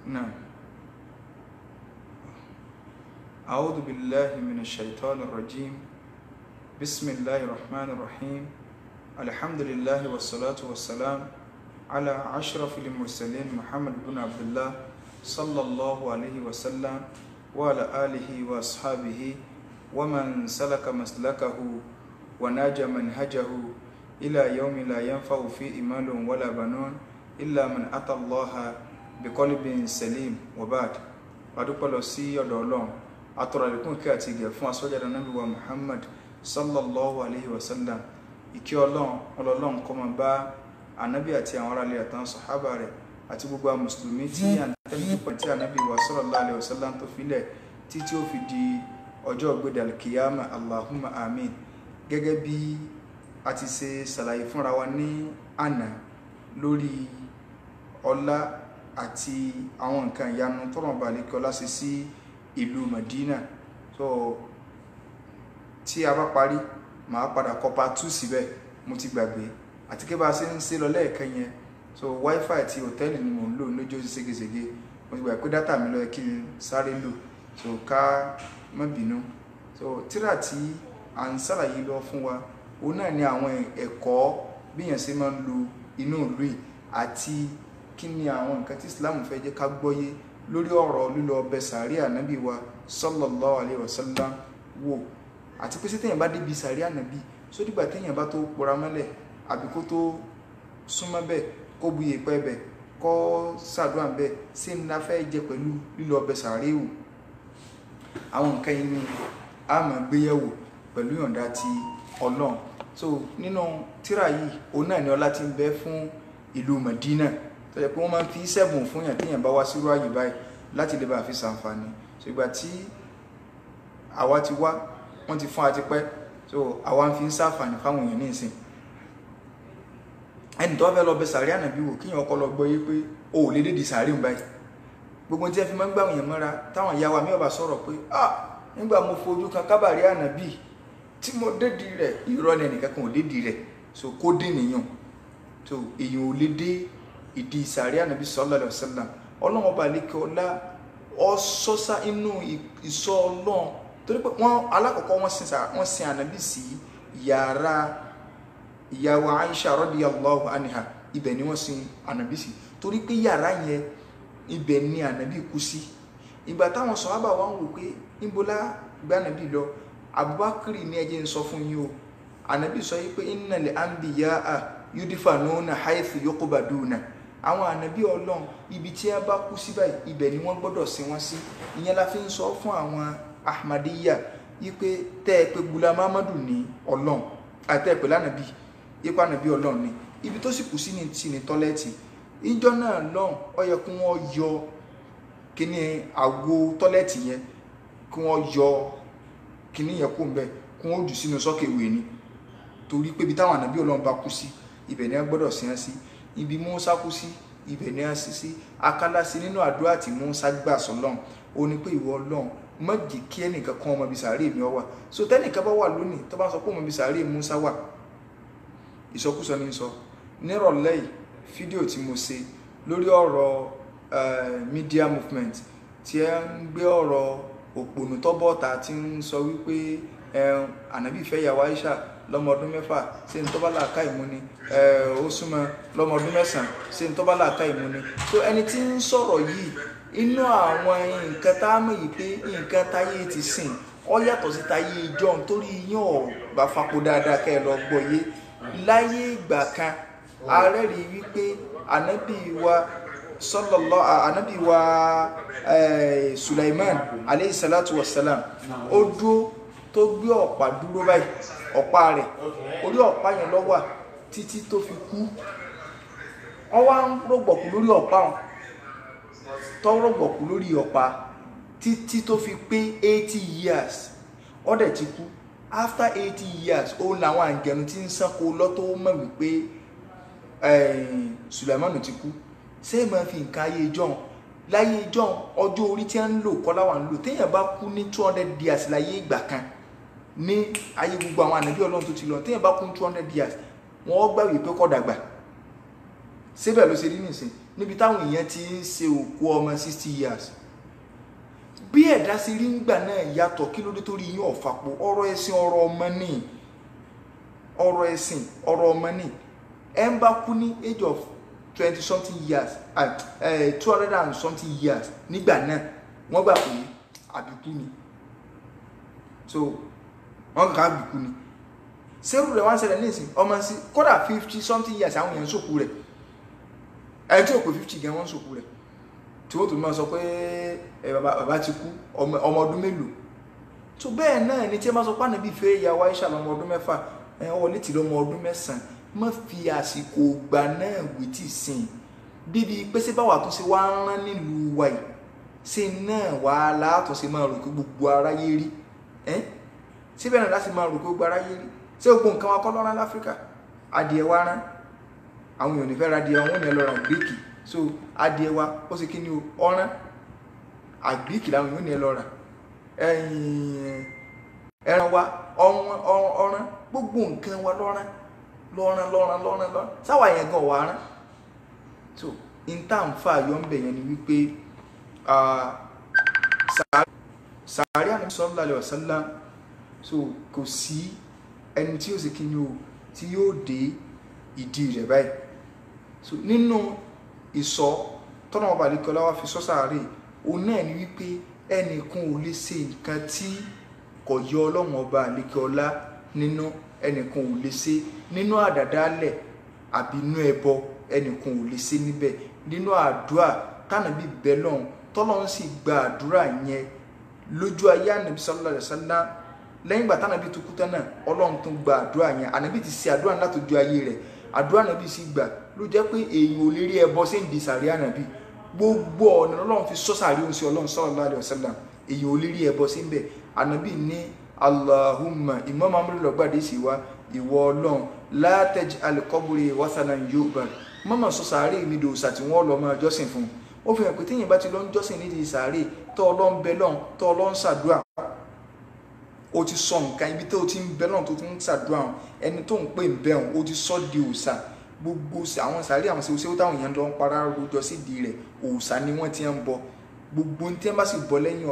نعم. أعوذ بالله من الشيطان الرجيم. بسم الله الرحمن الرحيم. الحمد لله والصلاة والسلام على أشرف المرسلين محمد بن عبد الله صلى الله عليه وسلم وعلى آله وأصحابه ومن سلك مسلكه وناج منهجه إلى يوم لا ينفع فيه مال ولا بنون إلا من أتى الله بقلب سليم. وبعد adúpẹ́ lọ sí ọ̀dọ̀ Ọlọ́run atọrọ àlékún kí àti ìgẹ̀ fún asọ́jáde Ànábì wa Muhammad sallallahu alayhi wa sallam. Ìkẹ́ Ọlọ́run kó máa bá Ànábì àti àwọn aráalé àtàwọn sàhábà rẹ̀ àti gbogbo àwọn mùsùlùmí tí àtẹ́lẹ́pọ̀ tí Ànábì wa sallallahu alayhi wa sallam tó filẹ̀ títí ó fi di ọjọ́ ògbédè alkiyama. Allahumma amin. Gẹ́gẹ́ bí a ti ṣe ṣàlàyé fúnra wa ní àná lórí ọlá àti àwọn nǹkan ìyanu tọ́rọ̀ balẹ̀ kí ọlá ṣe sí ìlú Medina. So tí a bá parí màá padà kọ part 2 síbẹ̀, mo ti gbàgbé àti kí bá ṣe ń ṣe lọ lẹ́ẹ̀kan yẹn. So wifi ti hòtẹ́ẹ̀lì ni mò ń lò lójó ségesège, mo ti gbà pé dátà mi ló yẹ kí n sáré lò, so ká má bínú. So tírà tí à ń ṣàlàyé lọ fún wa òun náà ni àwọn ẹ̀kọ́ bí èèyàn ṣe máa ń lo inú ìlú yìí àti kí ni àwọn nǹkan tí Islam fẹ́ jẹ́ ká gbọ́yé lórí ọ̀rọ̀ lílọ ọbẹ̀ sàárì Ànábì wa sallallahu alayhi wa sallam wò, àti pé sí téèyàn bá débi sàárì Ànábì só dìgbà téèyàn bá tó pora mọ́lẹ̀ àbí kó tó súnmọ́ bẹ́ẹ̀ kó bu yèèpẹ̀ bẹ́ẹ̀ kó ṣàdúrà bẹ́ẹ̀ sí ńlá fẹ́ jẹ pẹ̀lú lílọ ọbẹ̀ sàárì wò. àwọn nǹkan yìí ni a máa gbéyẹ̀wò pẹ̀lú ìyọ̀ǹda ti Ọlọ́run. So nínú tírà yìí òun náà ni ọlá ti ń bẹ fún ìlú Medina, tó yẹ pé wọ́n máa ń fi sẹ́bùn fún yàn téèyàn bá wá sírú àyè báyìí láti lè bá fi ṣàǹfààní. So ìgbà tí àwa ti wá wọ́n ti fún àti pẹ́, so àwa ń fi ń ṣàǹfààní fáwọn èèyàn ní ìsìn. ẹni tó fẹ́ lọ bẹ̀ sàárì Ànábì wò kíyàn ọkọ lọ gbọ́ yé pé o ò lè dédì sàárì ń báyìí. gbogbo tí ẹ fi máa ń gbà wọ̀nyàn mọ́ra táwọn ìyá wa mi ọba sọ̀rọ̀ pé nígbà mo fojú kan kábàárì Ànábì tí mo dédì rẹ̀ irọ́ ni ẹnìkan kan ò dédì rẹ̀, so kó dé nìyàn. So èèyàn ò lè dé ìdí sàárì Ànábì sallallahu alaihi wasallam. Ọlọ́run ọba àlékè ọlá ọsọ́sá inú ìsọ Ọlọ́run, torí pé wọ́n alákọ̀ọ́kọ́ wọ́n sin Ànábì sí yàrá ìyàwó Aisha radiyallahu anha, ibẹ̀ ni wọ́n sin Ànábì sí, torí pé yàrá yẹn ibẹ̀ ni Ànábì kú sí. ìgbà táwọn sàhábà wá ń wò pé níbolá gbé Ànábì lọ, Abubakar ní ẹjẹ́ ń sọ fún yín o, Ànábì sọ yí pé innal anbiya'a yudifanuna haythu yuqbaduna. àwọn Ànábì Ọlọ́run ibi tí a bá kú sí báyìí ibẹ̀ ni wọ́n gbọ́dọ̀ sin wọ́n sí. ìyẹn la fi ń sọ fún àwọn Ahmadiyya yí pé tẹ́ ẹ pé Ghulam Ahmadu ní Ọlọ́run àti ẹ pé lánàbí yípa Ànábì Ọlọ́run ni ibi tó sì kú sí ní tọ́lẹ́ẹ̀tì. ìjọ náà lọ́hùn ó yẹ kí wọ́n yọ kíní àwo tọ́lẹ́ẹ̀tì yẹn, kí wọ́n yọ kíní yẹn kó ń bẹ kí wọ́n jù sínú sọ́kèwé ni, torí pé ibi táwọn Ànábì Ọlọ́run bá kú sí ibẹ̀ ni a gbọ́dọ̀ sin ẹ́ sí. ibi Mùsá kú sí ibẹ̀ ni a sì sí. akálá sí nínú àdúrà tí Mùsá gbà sọ́lọ́run ó ní pé ìwọ Ọlọ́run má jẹ́ kí ẹnìkan kan ọmọ ibi sàárè mi wà. so tẹ́nìkan bá wà lónìí tó bá sọ pé ọmọ ibi sàárè Mùsá wà, ìsọkúsọ ní sọ. nírọ̀lẹ́ yìí fídíò tí mo ṣe lórí ọ̀rọ̀ media movement tí ẹ ń gbé ọ̀rọ̀ òpònú tọ́bọ̀ta tí ń sọ wípé Ànábì fẹ́ ìyàwó Aisha lọ́mọ ọdún 6 ṣe ń tọ́bá làákà ìmú ni, ó súnmọ́ lọ́mọ ọdún 9 ṣe ń tọ́bá làákà ìmú ni. so ẹni tí ń sọ̀rọ̀ yìí inú àwọn nǹkan tá a mọ̀ yìí pé nǹkan táyé ti sìn ó yàtọ̀ sí táyé ìjọ́un, torí yín ò bá fapò dáadáa kẹ́ ẹ lọ gbọ́ yé. láyé ìgbà kan ààrẹ rí wípé Ànábì wa Sulaiman alayhi salatu wassalam ó dúró tó gbé ọ̀pá dúró báyìí, ọ̀pá rẹ̀ orí ọ̀pá yẹn ló wà títí tó fi kú. ó wá ń rọ̀gbọ̀kú lórí ọ̀pá wọn tó rọ̀gbọ̀kú lórí ọ̀pá títí tó fi pé 80 years ó dẹ̀ ti kú. after 80 years ó làwọn àǹgẹ̀nu tí ń sánko lọ́tọ́ mọ̀ wípé Sùlẹ̀mánù ti kú. ṣé máa fi nǹkan ayé ìjọ́un láyé ìjọ́un ọjọ́ orí tí a ń lò kọ́lá wà ń lò. téèyàn bá kú ní 200 years láyé ìgbà kan ní ayé gbogbo àwọn Ànábì Ọlọ́run tó ti lọ, téèyàn bá kú 200 years wọ́n gbà wípé kò dàgbà. síbẹ̀ ló ṣe rí nìsín níbi táwọn èèyàn ti ń ṣe òkú ọmọ 60 years bí ẹ̀dá ṣe rí ńgbà náà yàtọ̀ kí ló dé torí yín ọ̀fàpọ̀ ọ̀rọ̀ ẹ̀sìn ọ̀rọ̀ ọmọ ní ọ̀rọ̀ ẹ̀sìn ọ̀rọ̀ ọmọ ní ẹ̀ ń bá kú ní age of 20 something years 200 and something years nígbà náà wọ́n gbà pé àbíkú ni so wọ́n kàn àbíkú ni sẹ́rù rẹ̀ wọ́n ṣẹlẹ̀ ní ìsìn ọmọ sí kódà 50 something years àwọn èèyàn sòkú rẹ̀ ẹni tí ò pé 50 gan wọ́n sòkú rẹ̀ tí wọ́n tó máa sọ pé bàbá ti kú ọmọ ọdún mélòó tó bẹ́ẹ̀ náà ni tí ẹ máa sọ pé Ànábì fẹ́ ìyàwó Aisha lọ́mọ ọdún 6 ọwọ́ létí lọ́mọ ọdún 9 má fi àsìkò gbà náà wí tí sìn bíbi pé ṣé báwa tó ṣe wá rán nílùú wa yìí ṣe náà wà látọ̀ṣe máa rò pé gbogbo aráyé rí síbẹ̀ náà láti máa rò pé gbogbo aráyé rí ṣé gbogbo nǹkan wa kọ́ lọ́rán láfíríkà adìẹ wa rán àwọn èèyàn nífẹ̀ẹ́ adìẹ wọn ní ẹlọ́ràn gíríkì so adìẹ wa ó sì kí ni ọ̀rán àgíríkì làwọn èèyàn ní ẹlọ́ràn ẹran wa ọ̀rán gbogbo nǹkan wa lọ́rán sáwà yẹn gan wà rán so intanfa yọ ń bẹ̀ yẹn ni wípé sàárì Ànábì sallallahu alaihi wasallam so kò sí ẹni tí ó sì kíni o tí yóò dé ìdí rẹ̀ báyìí so nínú ìsọ tọ́nà ọba àlekọ́lá wá fi sọ sàárì òun náà ni wípé ẹnìkan ò lè ṣe nǹkan tí kò yọ Ọlọ́run ọba àlekọ́lá nínú ẹnìkan ò lè ṣe nínú àdàdálẹ̀ àbí inú ẹbọ ẹnìkan ò lè ṣe níbẹ̀ nínú àdúrà tánàbí bẹ́lọ̀n tọ́lọ́run sì gba àdúrà yẹn lójú ayé Ànábì sallallahu alaihi wasallam lẹ́yìn ìgbà tánàbí tó kú tán náà Ọlọ́run tó gba àdúrà yẹn Ànábì ti ṣe àdúrà láti ojú ayé rẹ̀ àdúrà Ànábì sì gbà ló jẹ́ pé èèyàn ò lè rí ẹbọ sí ìdí sàárì Ànábì gbogbo ọ̀nà Ọlọ́run fi sọ sàárì òun sí Ọlọ́run sallallahu alaihi wasallam èèyàn ò lè rí ẹbọ sí ńbẹ̀ Ànábì ní Allahumma Imam Ahmad lọ́gbàdé sí wa ìwọ Ọlọ́run la taj'al qabri wathanan yu'bad mọ́mọ́ sọ sàárè mi dòòsà tí wọ́n lọ máa jọ́sìn fún ó fi hàn pé tíyìn bá ti lọ ń jọ́sìn nídìí sàárè tọ́ Ọlọ́run bẹ lọ́n tọ́ Ọlọ́run ṣàdúrà ó ti sọ nǹkan ibi tó ti ń bẹ lọ́n tó ti ń ṣàdúrà ẹni tó ń pè ń bẹ̀ hàn ó ti sọ di òòsà gbogbo àwọn sàárè àwọn ṣe táwọn èèyàn lọ ń para rojọ sídìí rẹ̀ òòsà ni wọ́n ti ń bọ gbogbo tí wọ́n bá sì bọ lẹ́yìn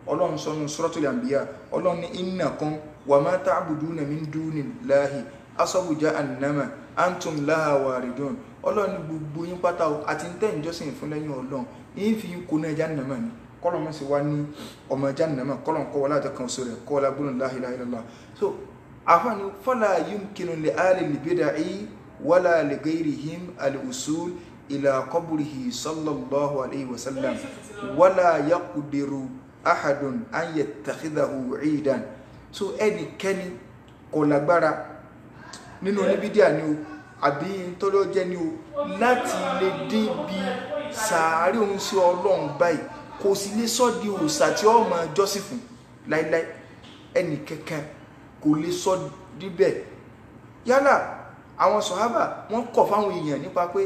Ọlọ́run sọnù Suratul Anbiya Ọlọ́run ní innakum wa ma ta'buduna min dunillahi asabu jahannama antum laha waridun Ọlọ́run gbogbo yín pátá o àti ń tẹ́ ìjọsìn fún lẹ́yìn Ọlọ́run yín fi kó náà jahannama ni kọ́lọ̀ mọ́ sí wá ní ọmọ jahannama kọ́lọ̀ kọ́ wọlé àjọkàn sọ rẹ̀ kọ́ wọlé agbóhùn la ilaha illallah so àfààní fala yumkinu li ahli al-bid'i wala li ghayrihim al-usul ila qabrihi sallallahu alayhi wa sallam wala yaqdiru ahadun an yattakhidhahu 'idan so ẹnikẹ́ni kò lágbára nínú oníbídíà ni o àbí tọ́lọ́ jẹ́ ni o láti lè débi sàárè òun sí Ọlọ́run báyìí kò sì lè sọ di òòṣà tí ó máa jọ́sìn fún láíláí ẹnì kankan kò lè sọ díbẹ̀ yálà àwọn sọ̀hábà wọ́n kọ̀ fáwọn èèyàn nípa pé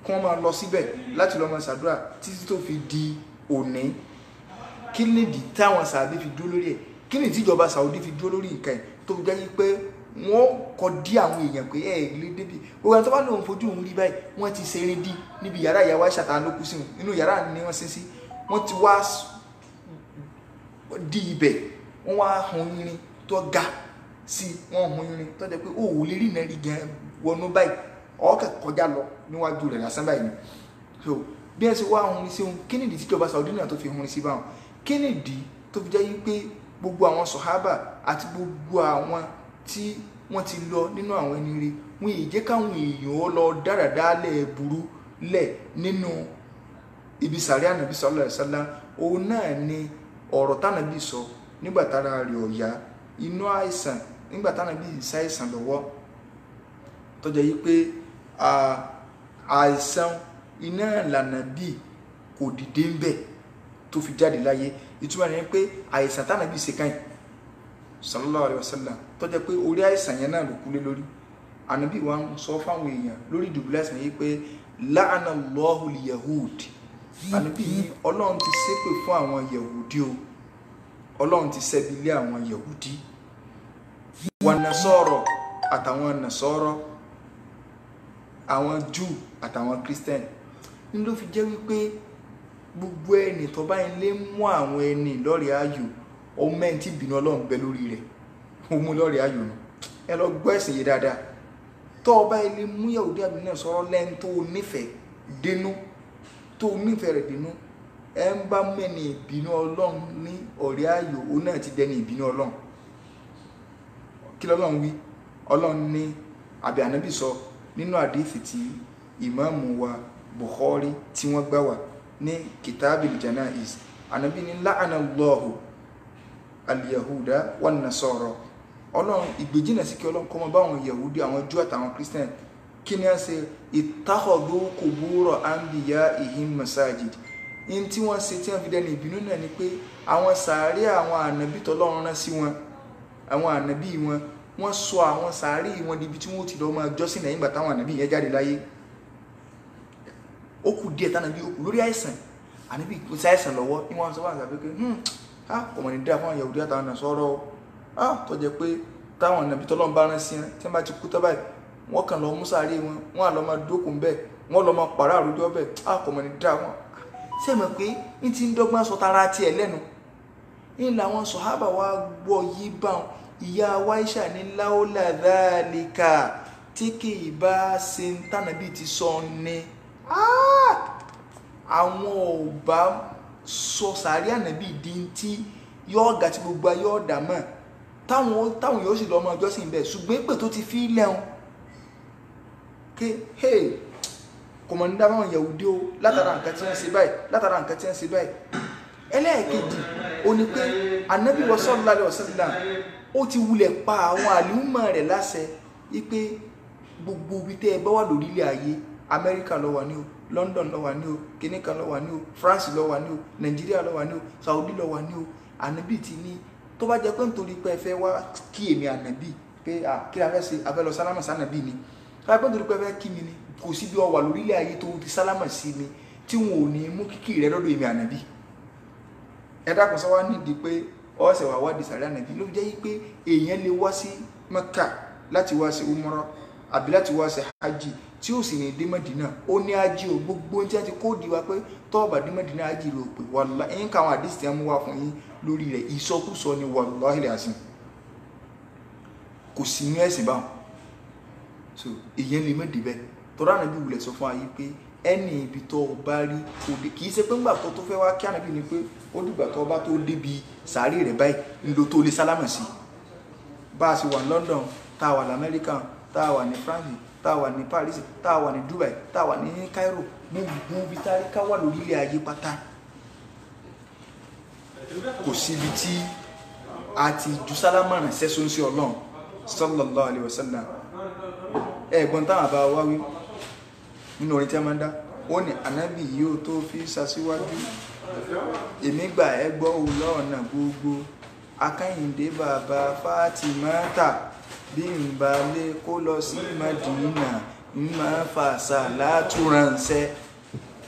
kí wọ́n máa lọ síbẹ̀ láti lọ máa ṣàdúrà títí tó fi di òní kí nìdí táwọn sàbí fi dúró lórí ẹ̀ kí nìdí tíjọba Saudi fi dúró lórí nǹkan ẹ̀ tó fi jẹ́ pé wọ́n kọ dí àwọn èèyàn pé lè débi gbogbo àwọn tó bá lóun fojú òun rí báyìí wọ́n ti ṣeré dí níbi yàrá ìyàwó àṣàtà ló kú sí wọn inú yàrá ni wọ́n sin sí wọ́n ti wá di ibẹ̀ wọ́n wá hun irin tó ga sí wọ́n hun irin tó jẹ́ pé ó ò lè rí iná rí gan wọnú báyìí ọ̀ọ́kẹ́ kọjá lọ níwájú rẹ̀ lásán báyìí so bí ẹ ṣe wá hun sí wọn kí nìdí tíjọba Saudi náà tó fi hun sí báwọn kí nìdí tó fi jẹ́ pé gbogbo àwọn sọ̀hábà àti gbogbo àwọn tí wọ́n ti lọ nínú àwọn ẹni rí wọn èyí jẹ́ káwọn èèyàn ó lọ dáradáálẹ̀ burú lẹ̀ nínú ibi sàárè Ànábì sallallahu alaihi wasallam òun náà ni ọ̀rọ̀ tánàbí sọ nígbà tára rẹ̀ ọ̀yá inú àìsàn nígbà tánàbí ṣàìsàn lọ́wọ́ tó jẹ́ yí pé àìsàn iná ìlànà bíi kò dìde ń bẹ̀ tó fi jáde láyé ìtumọ̀ rẹ̀ pé àìsàn tánàbí ṣe káyìn sallallahu alaihi wasallam tó jẹ́ pé orí àìsàn yẹn náà ló kú lé lórí Ànábì wa ń sọ fáwọn èèyàn lórí ìdùbúlẹ̀ àìsàn yìí pé la'ana Allahu al-yahud Ànábì ní Ọlọ́run ti ṣépè fún àwọn Yahudi o Ọlọ́run ti ṣẹ́bi lé àwọn Yahudi wa nasara àtàwọn nasara àwọn Jew àtàwọn Christian ní ló fi jẹ́ wípé gbogbo ẹni tó bá ilé mú àwọn ẹni lọ́rẹ̀ ayò ọmọ ẹni tí bínú Ọlọ́run bẹ lórí rẹ̀ ó mú lọ́rẹ̀ ayò nù ẹ lọ gbọ́ ẹ̀sìn yìí dáadáa tó bá ilé mú Yahudi àbí náà sọ̀rọ̀ lẹ́nu tó nífẹ̀ẹ́ dénú tó nífẹ̀ẹ́ rẹ̀ dénú ẹ ń bá mẹ́ni ìbínú Ọlọ́run ní ọ̀rẹ́ ayò ó náà ti dẹni ìbínú Ọlọ́run kí lọ́lọ́run wí Ọlọ́run ní àbí ànábì sọ nínú àdífì tí ìmáàmù wa Bukhari tí wọ́n gbà wá ní kitabil janaiz ànábì ní la'ana Allahu al-yahuda wan nasara Ọlọ́run ìgbèjìnà sí kí Ọlọ́run kó máa bá àwọn Yahudi àwọn Jew àtàwọn Christian kí ni a ṣe ittakhadhu qubura anbiya'ihim masajid in tí wọ́n ṣe tí wọ́n fi dẹni ìbínú náà ni pé àwọn sàárè àwọn ànábì tọ́lọ́run rán sí wọn àwọn ànábì wọn wọ́n sọ àwọn sàárè wọn di ibi tí wọ́n ti lọ máa jọ́sìn lẹ́yìn ìgbà táwọn ànábì yẹn jáde láyé ó kù díẹ̀ tánàbí ó kù lórí àìsàn ànábì kò sí àìsàn lọ́wọ́ ní wọ́n sọ wọ́n àgbà pé ọmọ ní dáa fún àwọn Yahudi àtàwọn náà sọ̀rọ̀ tó jẹ́ pé táwọn ànábì tọ́lọ́run bá rán sí wọn tí wọ́n bá ti kú tọ́báyì wọ́n kàn lọ mú sàárè wọn wọ́n á lọ máa dókun bẹ́ẹ̀ wọ́n lọ máa pàrọ̀ àròjọ bẹ́ẹ̀ ọmọ ní dáa wọn sẹ́mọ̀ pé ní ti ń dọ́gbọ́n sọ tara tiẹ̀ lẹ́nu ní làwọn sọ̀hábà wa gbọ́ yí bá wọn ìyá Aisha ní láólà dhalika tí kì í bá ṣe ń tànàbí ti sọ ní àwọn ò bá sọ sàárì ànàbí di tí yóò ga tí gbogbo ayé ọ̀dà mọ̀ táwọn yóò sì lọ ọmọ ọjọ́ sí ibẹ̀ ṣùgbọ́n pé tó ti fi lẹ́hun ké kò mọ̀ ní dábàwọn Yahudi o látara nǹkan tí wọ́n ṣe báyìí látara nǹkan tí wọ́n ṣe báyìí ẹlẹ́ẹ̀kejì ó ní pé ànábì sallallahu alaihi wasallam ó ti wulẹ̀ pa àwọn àlùmọ̀ rẹ̀ láṣẹ wípé gbogbo ibi tẹ́ ẹ bá wà lórílẹ̀ ayé Amẹ́ríkà ló wà ní o London ló wà ní o kìnìkan ló wà ní o France ló wà ní o Nàìjíríà ló wà ní o Saudi ló wà ní o ànábì ti ní tó bá jẹ́ pé nítorí pé ẹ fẹ́ wá kí èmi ànábì pé kí la fẹ́ ṣe abẹ́ lọ sálámà sànábì ni tó bá jẹ́ pé nítorí pé ẹ fẹ́ kí mi ni kò sí bí ọ wà lórílẹ̀ ayé tó ti sálámà sí mi tí wọn ò ní mú kíkì rẹ lọ́dọ̀ èmi ànábì ẹ dákun sọ wá nídìí pé ọ̀sẹ̀ wà wádìí sàrí ànábì ló jẹ́ pé èèyàn lè wá sí Mẹ́kà láti wá sí umrah àbí láti wá sí hajj tí ó sì ní dé Mẹ́dínà ó ní hajj o gbogbo tí a ti kó di wa pé tọ́ọ̀bà dé Mẹ́dínà hajj rò pé wàlá ẹ̀yìn káwọn àdìsí tí a mú wá fún yín lórí rẹ̀ ìsọkúsọ ni wallahi al-azim kò sí ní ẹ̀sìn báwọn so èèyàn lè mẹ́dì bẹ́ẹ̀ tọ́ra ànábì wulẹ̀ sọ fún ayé pé ẹni ibi tó o bá rí òde kì í ṣe pé ńgbà tó fẹ́ wá kí ànábì ni pé ó dìgbà tó o bá tó débi sàárè rẹ̀ báyìí ńlò tó lè sálámà sí bá a sì wà ní London tá a wà ní Amẹ́ríkà tá a wà ní France tá a wà ní Paris tá a wà ní Dubai tá a wà ní Cairo gbogbo ibi tá a ká wà lórílẹ̀ ayé pátá kò síbi tí a ti ju sálámà rẹ̀ sẹ́sọ́ sí Ọlọ́run sallallahu alaihi wasallam ẹ̀gbọ́n táwọn àbá wá wí nínú orin tí a máa ń dá ó ní ànábì yóò tó fi ṣàṣíwájú èmi gbà ẹ gbọ́ lọ́nà gbogbo Akẹ́yìndé bàbá Fátímátà bí n bá lè kó lọ sí Mádínà n máa fà sàlátù ránṣẹ́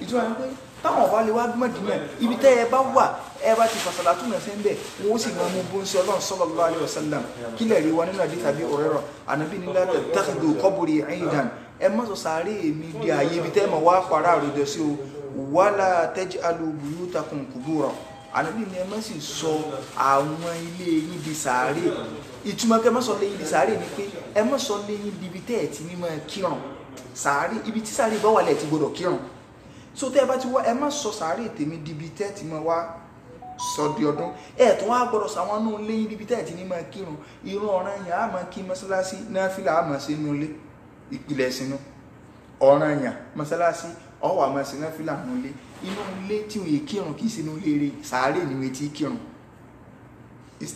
ìtura ni pé táwọn ọba lè wá Mádínà ibi tẹ́ ẹ bá wà ẹ bá ti fà sàlátù ránṣẹ́ ń bẹ̀ wọ́n sì máa mú bó ń ṣe Ọlọ́run sallallahu alaihi wasallam kílẹ̀ rí wa nínú àdé tàbí ọ̀rẹ́rọ̀ ànábì ní la tattakhidhu qabri idan ẹ má sọ sàárè mi di ààyè ibi tẹ́ ẹ máa wá para àròjọ sí o wala taj'alu buyutakum qubura ànábì ní ẹ má sì sọ àwọn ilé yín di sàárè ìtumọ̀ kẹ́ ẹ má sọ lé yín di sàárè ni pé ẹ má sọ lé yín di ibi tẹ́ ẹ ti ní máa kírun sàárè ibi tí sàárè bá wà lẹ̀ ti gbọdọ̀ kírun so tẹ́ ẹ bá ti wá ẹ má sọ sàárè tèmi di ibi tẹ́ ẹ ti máa wá sọ di ọdún ẹ tó wá gbọdọ̀ sàwọn náà lé yín di ibi tẹ́ ẹ ti ní máa kírun irun ọ̀ranyàn á máa kí mọ́sálásí náfìlà á máa ṣe nínú ilé ìpìlẹ̀ sínú ọ̀ranyàn mọ́sálásí ọwọ́ àmọ́ ṣe náfìlà nínú ilé inú ilé tí òye kírun kì í sínú ilé rẹ̀ sàárè ni wọ́n ti kírun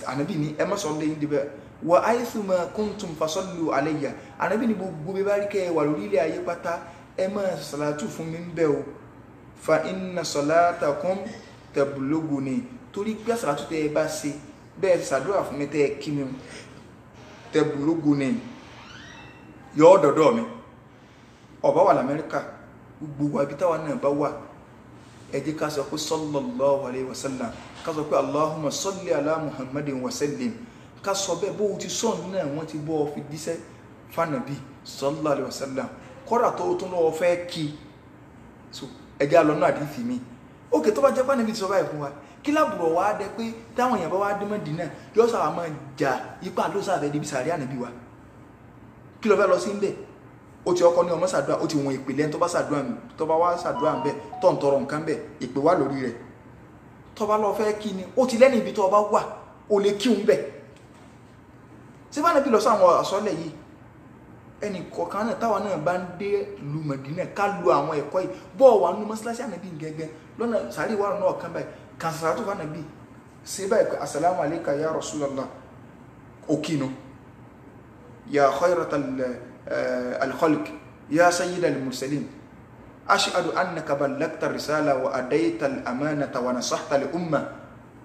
ànábì ní ẹ má sọ lé yín dibẹ̀ wa aithuma kuntum fasallu alayya ànábì ní gbogbo bí bá rí kẹ́ ẹ wà lórí ilé ayé pátá ẹ má sàlátù fún mi ń bẹ̀ o fa inna salatakum tabluguni torí pé sàlátù tẹ́ ẹ bá ṣe bẹ́ẹ̀ ṣàdúrà fún mi tẹ́ ẹ kí mi tabluguni yọ dọ̀dọ̀ mi ọba wà l'Amẹ́ríkà gbogbo àbí táwa náà bá wà ẹ jẹ́ ká sọ pé sallallahu alaihi wasallam ká sọ pé Allahumma salli ala Muhammadin wa sallim ká sọ bẹ́ẹ̀ bó ti sọ náà wọ́n ti bọ́ fi díṣẹ́ fánàbí sallallahu alaihi wasallam kódà tó tún lọ́wọ́ fẹ́ kí so ẹja lọ́nà àdìsí mi ókè tó bá jẹ́ pàánù bí ti sọ báyìí fún wa kí lábùrọ̀ wá dẹ pé táwọn èèyàn bá wá dé Mẹ́dínà yóò sábà máa jà ipá ló sábà débi sàárì ànábì wa kí ló fẹ́ lọ sí ń bẹ̀ ó ti ọkọ ní ọmọ sàdúrà ó ti wọn ìpìlẹ̀ tó bá wá sàdúrà ń bẹ̀ tó ń tọrọ nǹkan bẹ̀ ìpè wá lórí rẹ̀ tó bá lọ fẹ́ kí ni ó ti lẹ́nu ibi tó bá wà ó lè kí ń bẹ̀ ṣé bá nàbí lọ sí àwọn àsọlẹ̀ yìí ẹnì kọ̀ọ̀kan náà táwa náà bá ń dé ìlú Mẹdínà ká lo àwọn ẹ̀kọ́ yìí bọ́ọ̀ wà nínú mọ́ṣáláṣí ànábì gẹ́gẹ́ lọ́nà sàárì wà náà kan báyìí kan sàrátù fún ànábì ṣe báyìí assalamu alayka ya Rasulallah òkìnú ya khayratal al-khalq ya sayyidal mursalin ashhadu annaka ballagta risala wa adayta al-amanata wa nasahta al-umma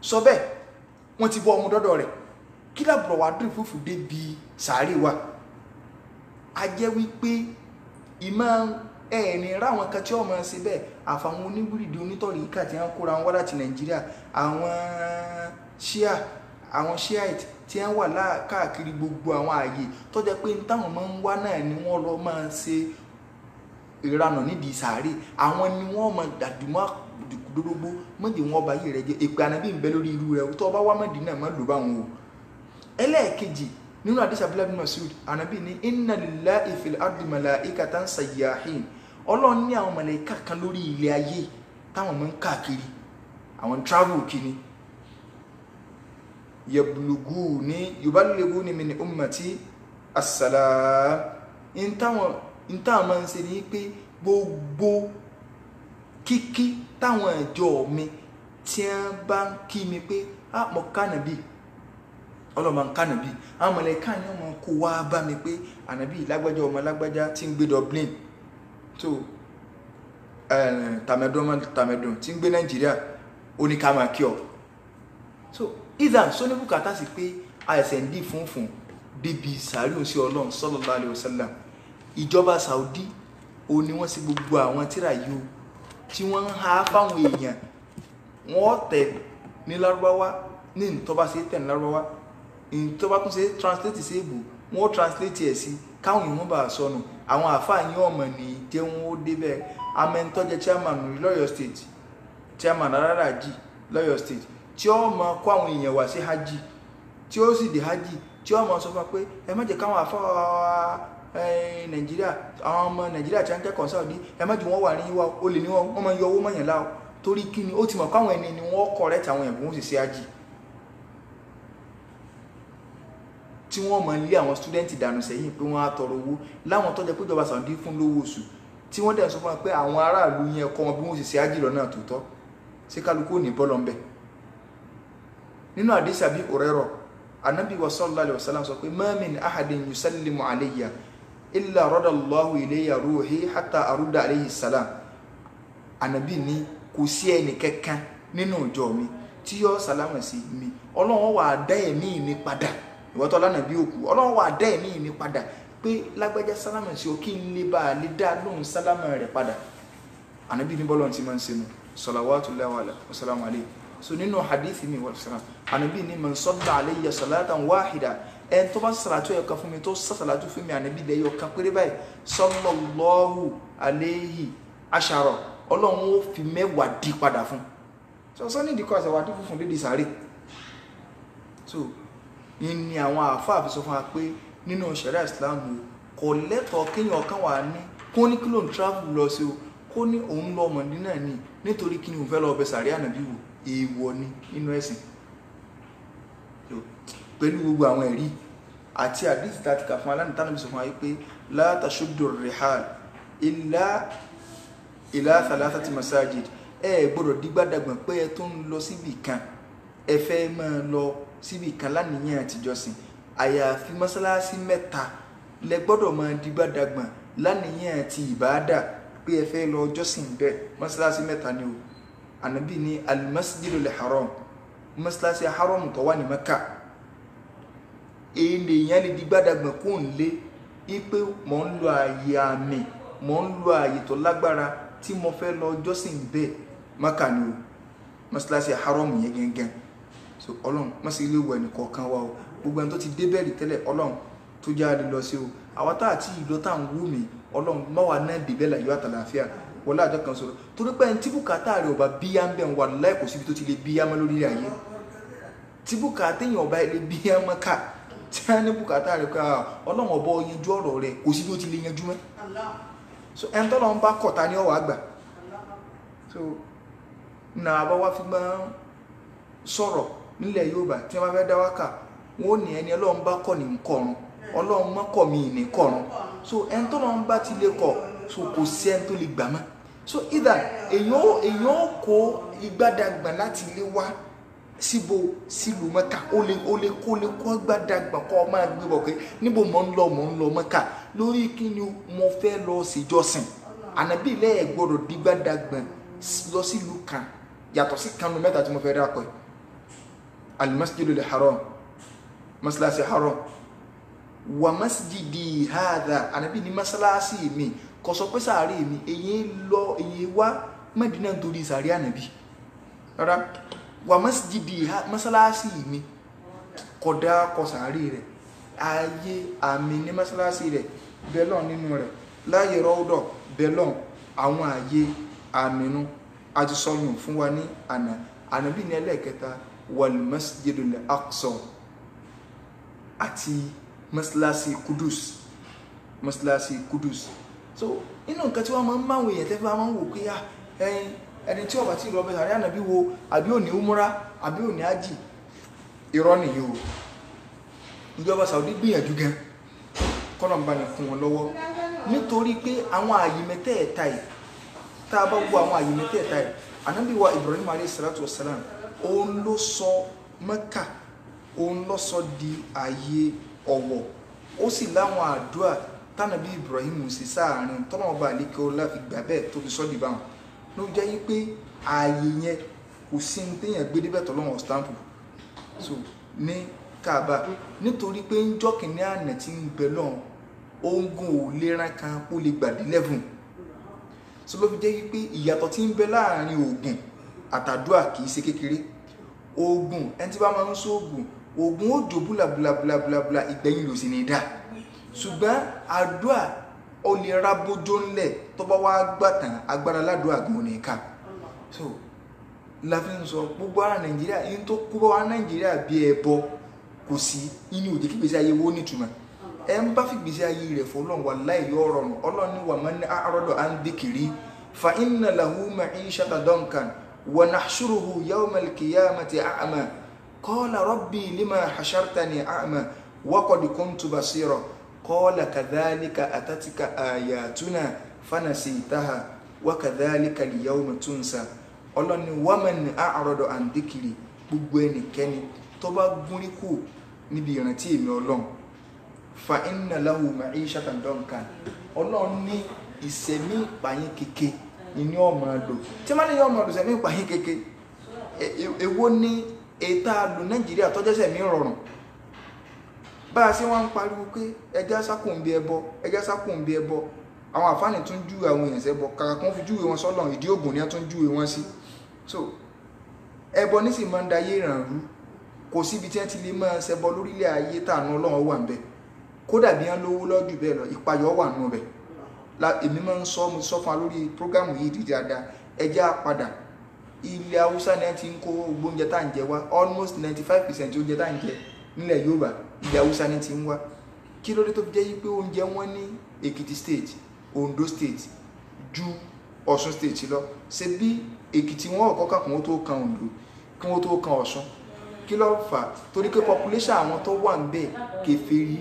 sọ bẹ́ẹ̀ wọ́n ti bọ́ ọmọ dọ́dọ̀ rẹ̀ kí lábùrọ̀ wà dùn fúfú débi sàárì wa a jẹ́ wípé ìmọ̀ ẹni ráwọn kan tí ó máa ṣe bẹ́ẹ̀ àfàwọn oníwúrìdì onítọ̀rí ìkà tí wọ́n kóra wọn wá láti Nàìjíríà àwọn Shiite tí wọ́n wà káàkiri gbogbo àwọn ààyè tó jẹ́ pé táwọn máa ń wá náà ni wọ́n lọ máa ṣe ìranà nídìí sàárè àwọn ni wọ́n máa dàdúmọ́ dòdògbò mọ́jì wọn bá yìí rẹ̀ jẹ́ èpè ànábì ń bẹ lórí irú rẹ̀ tó bá wá Mẹ́dínà má lò bá wọn o ẹlẹ́ẹ̀kejì nínú àdìsí Abdullah bin Mas'ud ànábì ní inna lillahi fil ardi malaikatan sayyahin Ọlọ́run ní àwọn màláíkà kan lórí ilẹ̀ ayé táwọn máa ń káàkiri àwọn travel kìíní yuballighuni min ummati as-salam in táwọn máa ń ṣe ní pé gbogbo kíkí táwọn ìjọ mi tí wọ́n bá ń kí mi pé mo kánàbí ọlọ́mọ kánàbí àwọn màláíkà ni wọ́n kó wá bá mi pé ànábì lágbájá ọmọ lágbájá tí ń gbé Dublin tó tàmẹ̀dùn tí ń gbé Nàìjíríà ó ní ká máa kí ọ so ìdá sóní bùkátà sí pé àìsàn ń dì fúnfún débi sàárì òsì Ọlọ́run sallallahu alaihi wasallam ìjọba Saudi ó ní wọ́n sí gbogbo àwọn tírà yìí tí wọ́n ń ha fáwọn èèyàn wọ́n tẹ̀ ní Lárúbáwá ní ìtọ́ba sí tẹ̀ ní Lárúbáwá ìtọ́ba tún ṣe translate sí èbò wọ́n translate ẹ̀ sí káwọn èèyàn bá sọnù àwọn àfáà yín ọmọ ní jẹ́ wọn ó débẹ̀ amẹ́ntọ́jẹ́ chairman lọ́yọ̀ state chairman Araraji lọ́yọ̀ state tí ó mọ kó àwọn èèyàn wá sí hajj tí ó sì dé hajj tí ó mọ sọ fún pé ẹ má jẹ́ káwọn àfáà Nàìjíríà àwọn ọmọ Nàìjíríà tí wọ́n kẹ́kọ̀ọ́ Saudi ẹ má jù wọ́n wà ní wá ó lè ní wọ́n máa yọ owó mọ̀yàn láò torí kí ni ó ti mọ̀ káwọn ẹni ni wọ́n correct àwọn èèyàn bí wọ́n sì ṣe hajj tí wọ́n máa lé àwọn student dànù sẹ́yìn pé wọ́n á tọrọ owó láwọn tó jẹ́ pé ìjọba Saudi fún lówó oṣù tí wọ́n dẹ̀ sọ fún wa pé àwọn aráàlú yẹn kọ́ wọn bí wọ́n sì ṣe hajj lọ́nà tòótọ́ ṣé kálukú ò ní bọ́lọ̀ ńbẹ̀ nínú àdìsí Abi Hurairah Ànábì sallallahu alaihi wasallam sọ pé ma min ahadin yusallimu alayya illa radallahu ilayya ruhi hatta arudda alayhi salam Ànábì ní kò sí ẹni kankan nínú ìjọ mi tí yóò sálámà sí mi Ọlọ́run wá dá ẹ̀mí mi padà ìwọ tó lánàbí òkú Ọlọ́run wá dá ẹ̀mí mi padà pé lágbájá sálámà sí o kí n lè bá lè dá lóhùn sálámà rẹ̀ padà Ànábì ní bọ́lọ̀ tí máa ń ṣe nù salawatullahi wa salamu alayhi so nínú hadithi mi wal salam Ànábì ní man salla alayya salatan wahida en tó bá salatu ẹ kan fún mi tó salatu fún mi Ànábì de yo kan péré báyìí sallallahu alayhi ashara Ọlọ́run ó fi mẹ́wàá dí padà fún so ni di ko se wá dí fún de di sáré so ni àwọn àfáà fi sọ fún wa pé nínú sharia Islam kò lẹ́tọ̀ọ́ kéèyàn kan wà ní kó ní kí ló ń travel lọ sí o kó ní òun lọ Mọ̀dínà ní nítorí kí ni òun fẹ́ lọ bẹ̀ sàárì Ànábì wò èèwọ̀ ni nínú ẹ̀sìn pẹ̀lú gbogbo àwọn ẹ̀rí àti àdìsí tàti kà fún alánìtánàbí sọ fún ayé pé la tashuddu rihal ila thalathati masajid gbọ́dọ̀ dígbàdàgbọ̀n pé ẹ tó ń lọ síbì kan ẹ fẹ́ máa lọ síbì kan láníyàn àtijọ́sìn àyàfi mọ́sálásí mẹ́ta lẹ gbọ́dọ̀ máa dígbàdàgbọ̀n láníyàn àti ìbáadà pé ẹ fẹ́ lọ jọ́sìn bẹ́ẹ̀ mọ́sálásí mẹ́ta ni o Ànábì ní al-masjidul haram mọ́sálásí haram tó wà ní Mẹ́kà èèyàn lè dígbàdàgbọ̀n kó ń lé ipé mò ń lo ààyè àmì mò ń lo ààyè tó lágbára tí mo fẹ́ lọ jọ́sìn bẹ́ẹ̀ Mẹ́kà ni o mọ́sálásí haram yẹn gẹ́gẹ́ so Ọlọ́run má sì lè wọ ẹnì kọ̀ọ̀kan wa o gbogbo ẹni tó ti dé bẹ́ẹ̀rì tẹ́lẹ̀ Ọlọ́run tó jáde lọ sí o àwọn tá àti ìlọ tá ń wú mi Ọlọ́run má wà náà dìbẹ́ là yóò àtàlàáfíà wọlé àjọ kan sọ̀rọ̀ torí pé ẹni tí bùkátà rẹ̀ ọba bíyá ń bẹ̀ wà láì kò síbi tó ti lè bíyá mọ́ lórí ayé tí bùkátà èèyàn ọba lè bíyá mọ́ ká tí a ní bùkátà rẹ̀ ká Ọlọ́run ọba yanjú ọ̀rọ̀ rẹ̀ kò síbi tó ti lè yanjú mọ́ so ẹni tọ́lọ́run bá kọ̀ta ní ọ̀wà àgbà so náà bá wá fi máa sọ̀rọ̀ nílẹ̀ Yorùbá tí wọ́n bá fẹ́ dá wákà wọ́n ní ẹni Ọlọ́run bá kọ̀ ní kọ̀run Ọlọ́run má kọ̀ mí ní kọ̀run so ẹni tọ́lọ́run bá ti lè kọ̀ so kò sí ẹni tó lè gbà mọ́ so either èèyàn kó ìgbádàgbà láti ilé wá síbo sílùú Mẹ́kà ó lè kó ìgbádàgbà kọ́ máa gbé bọ̀ pé níbo mò ń lọ Mẹ́kà lórí kí ni mo fẹ́ lọ ṣèjọsìn ànábì lẹ́ẹ̀ gbọ́dọ̀ dígbádàgbà lọ sílùú kan yàtọ̀ sí kanu mẹ́ta tí mo fẹ́ dákọ̀ ẹ̀ al-masjidul haram masalasi haram wa masjidi hadha ànábì ní masalasi mi kò sọ pé sàárè mi èyí wá Mẹ́dínà nítorí sàárè ànábì rárá wa masjidi masalasi mi kódà kò sàárè rẹ̀ ayé àmì ní masalasi rẹ̀ bẹ́lọ̀ nínú rẹ̀ láyé rọ́ọ̀dọ̀ bẹ́lọ̀ àwọn ayé àmìnú àti sọ́yún fún wa ní ànábì ní ẹlẹ́ẹ̀kẹta wal masjidul aqsa àti masalasi kudus so inú nǹkan tí wọ́n máa ń máwọn èèyàn tẹ́fẹ́ máa ń wò pé ẹni tí ó bá ti lọ bẹ sàárè ànábì wo àbí òní umura àbí òní ájì irọ́ nìyí o ìjọba Saudi gbìyànjú gan kọ́nà ń bá ní fún wọn lọ́wọ́ nítorí pé àwọn àyè mẹ́tẹ̀ẹ̀ta yìí tá a bá wo àwọn àyè mẹ́tẹ̀ẹ̀ta yìí ànábì wa Ibrahim alayhi salatu wassalam òun ló sọ Mẹ́kà òun ló sọ di àyè ọ̀wọ̀ ó sì láwọn àdúrà tánàbí Ibrahim sì sáàrin tọ́nà ọba àlékè ọlá fi gbà bẹ́ẹ̀ tó fi sọ́ di báwọn ló jẹ́ yí pé ààyè yẹn kò sí ní téèyàn gbé débẹ̀ tọ́lọ́wọ̀n stamp so ní Kaaba nítorí pé ń jọ́kìnní àná tí ń bẹ lọ́hùn oògùn ò lè rán kan kó lè gbàdé lẹ́fùn so ló fi jẹ́ yí pé ìyàtọ̀ tí ń bẹ láàrin oògùn àtàdúà kì í ṣe kékeré oògùn ẹni tí bá máa ń sóògùn oògùn ó jò búlàbúlàbúlàbúlà ìgbẹ̀yìn ló sì ní dá ṣùgbọ́n àdúà ó lè ra bójó ńlẹ̀ tó bá wá gbàtàn agbára ládùúgbò àgbọn nìkan so la fi ń sọ gbogbo ara Nàìjíríà yín tó kú bá wá Nàìjíríà bí ẹbọ kò sí inú òde kí gbèsè ayé wo nítumọ̀ ẹ ń bá fi gbèsè ayé rẹ̀ fọlọ́n wallahi yóò rọrùn Ọlọ́run ní wa man a'rada an dhikri fa inna lahu ma'ishatan dankan wa nahshuruhu yawma al-qiyamati a'ma qala rabbi lima hashartani a'ma wa qad kuntu basira qala kadhalika atatika ayatuna fanasitaha wa kadhalika al-yawma tunsa Ọlọ́run ní wa man a'rada an dhikri gbogbo ẹnikẹ́ni tó bá gúnrí kù níbi ìrántí èmi Ọlọ́run fa inna lahu ma'ishatan dankan Ọlọ́run ní ìṣẹ̀mí ìpayín kéke ní ọmọ lò tí máa ní ọmọ lò ṣẹ̀mí ìpayín kéke èwo ní ètà lò Nàìjíríà tó jẹ́ ṣẹ̀mí rọrùn bá a ṣe wọ́n ń pariwo pé ẹja sákùn bí ẹbọ àwọn àfáàní tún júwe àwọn èèyàn ṣẹbọ kàkà kan fi júwe wọn sọ́lọ̀ ìdí ògùn ni a tún júwe wọn sí so ẹbọ ní sì máa ń dayé ìrànrú kò síbi tí wọ́n ti lè máa ṣẹbọ lórílẹ̀ ayé tàànù Ọlọ́run wà ń bẹ kódà bí wọ́n lówó lọ́jù bẹ́ẹ̀ lọ ìpayọ̀ wà nù bẹ̀ èmi máa ń sọ fún wa lórí prógámù yìí dídí dáadáa ẹjẹ́ àpadà ilẹ̀ Haúsá ni wọ́n ti ń kó gbogbo oúnjẹ tá à ń jẹ wá almost 95% oúnjẹ tá à ń jẹ nílẹ̀ Yorùbá ilẹ̀ Haúsá ni ti ń wá kí ló dé tó fi jẹ́ yí pé oúnjẹ wọn ní Èkìtì state Ondo state ju Ọ̀ṣun state lọ ṣe bí Èkìtì wọn ọ̀kọ́ kà kí wọ́n tó kan Ondo kí wọ́n tó kan Ọ̀ṣun kí ló fà torí pé population àwọn tó wà ń bẹ̀ kèfèrí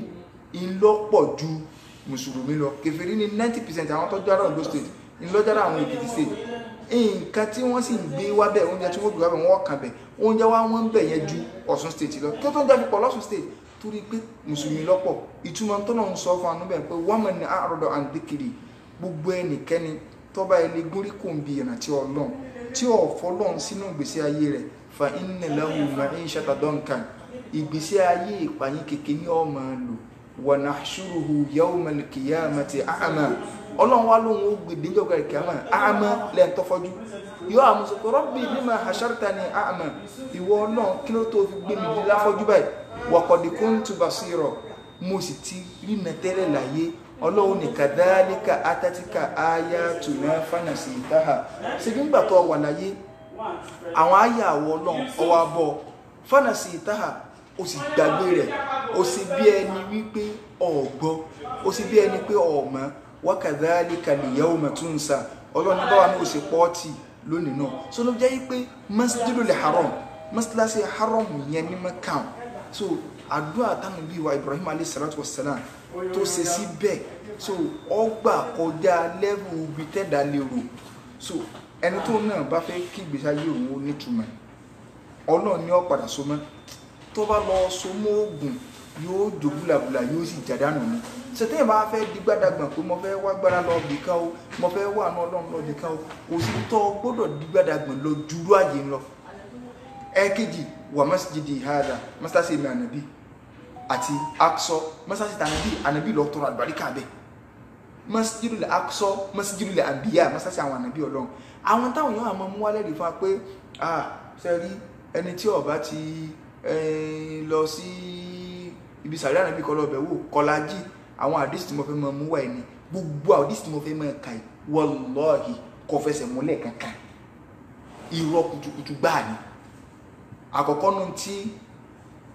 ìlọ́pọ̀ ju mùsùlùmí lọ kèfèrí ní 90% àwọn tó jára Ondo state ìlọ́jára àwọn Èkìtì state nǹkan tí wọ́n sì ń gbé wá bẹ̀ oúnjẹ tí wọ́n gbé wá bẹ̀ wọ́n kàn bẹ̀ oúnjẹ wá wọ́n ń bẹ̀ yẹn ju Ọ̀ṣun state lọ tó tó ń jáde pọ̀ lọ́ṣun state torí pé mùsùlùmí lọ́pọ̀ ìtumọ̀ tó náà ń sọ fún anú bẹ̀ pé wọ́n mọ̀ ní a'rada an dhikri gbogbo ẹnikẹ́ni tó bá ilé gúnrí kò ń bi ìrántí Ọlọ́run tí ò fọlọ́run sínú ìgbésí ayé rẹ̀ fa inna lahu ma'ishatan dankan ìgbésí ayé ìpayín kékeré ní ọmọ lò wa nahshuruhu yawmal qiyamati a'ma Ọlọ́run wá lóhun ó gbé díjọ́ gàrí kìámà a'ma lẹ́yìn tó fọ́jú yóò àmúṣe pé rabbi lima hashartani a'ma ìwọ Ọlọ́run kí ló tó fi gbé mi láfọ́jú báyìí wa qad kuntu basira mo sì ti rí nẹ́tẹ́rẹ́ láyé Ọlọ́run ní kadhalika atatika ayatuna fanasitaha ṣe bí nígbà tó wà láyé àwọn àyà àwọ̀ Ọlọ́run ọwọ́ abọ́ fanasitaha ó sì gbàgbé rẹ̀ ó sì bí ẹni wípé ọ̀gbọ́ ó sì bí ẹni pé ọ̀mọ́ wa kadhalika al-yawma tunsa Ọlọ́run ní báwa ní ó sì pọ́ọ̀tì lónìí náà so ló jẹ́ pé masjidul haram masalasi haram yẹn ní Mẹ́kà so àdúrà tánàbí wa Ibrahim alayhi salatu wassalam tó ṣe sí bẹ́ẹ̀ so ọgbà kọjá level bí tẹ́dà lérò so ẹni tó náà bá fẹ́ kí ìgbésí ayé òun ó nítumọ̀ Ọlọ́run ní ó padà so mọ́ tó bá lọ so mọ́ oògùn yóò jó búlàbúlà yóò sì jàdánù ni ṣètẹ́yìn bá fẹ́ di gbádàgbọ̀n pé mo fẹ́ wá gbára lọ bì kan o mo fẹ́ wà náà Ọlọ́run lọ bì kan o kò sí tó gbọ́dọ̀ di gbádàgbọ̀n lọ jùlọ àyè lọ ẹ̀kejì wà masjidi hada masasi mi ànàbí àti Aqsa masasi tànàbí ànàbí lọ tọrọ àlùbáríkà bẹ́ẹ̀ masjidul Aqsa masjidul anbiya masasi àwọn ànàbí Ọlọ́run àwọn táwọn èèyàn àmọ́ mú wálẹ̀ rí fún wa pé sẹ́rí ẹni tí ó bá ti lọ sí ibi sàrí ànàbí kọ́ lọ́bẹ̀ wò kọlájì àwọn àdísì tí mo fẹ́ mọ́ mú wà ní gbogbo àdísì tí mo fẹ́ mọ́ ẹ̀ka wallahi kò fẹsẹ̀ múlẹ̀ kankan irọ́ kùtùkùtù gbáà ni àkọ́kọ́ nù tí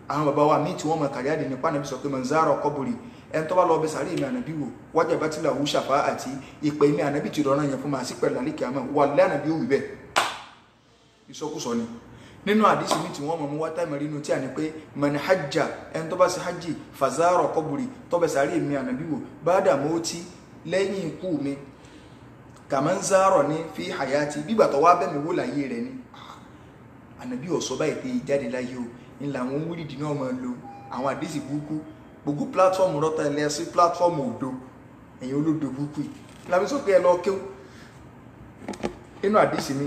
àwọn bàbá wa míì tí wọ́n mọ̀ kàrí àdì nípa nàbí sọ pé man zara qabri ẹni tó bá lọ bẹ sàrí èmi ànàbí wò wajabat lahu shafa'ati ìpè mi ànàbí ti rọrùn yẹn fún ma sí pẹ̀lú àlíkì àmọ́ wallahi ànàbí òwì bẹ́ẹ̀ ìsọkúsọ ni nínú àdísì míì tí wọ́n mọ̀ mú wá táìmọ̀ nínú tí a ní pé man hajja ẹni tó bá sí hajji fazara qabri tó bẹ sàrí èmi ànàbí wò ba'da mauti lẹ́yìn ikú mi kaman zara ní fi hayati bígbà tó wá bẹ́ mi wó láyé rẹ̀ ni ànàbí ọ̀sọ́ báyìí pé jáde láyé o ńlá àwọn wíìdì náà máa lo àwọn àdísì burúkú gbogbo pílátífọ́ọ̀mù rọ́tà ilẹ̀ sí pílátífọ́ọ̀mù òdo ẹ̀yìn olódo burúkú yìí lábí sọ pé ẹ lọ kéw inú àdísì mi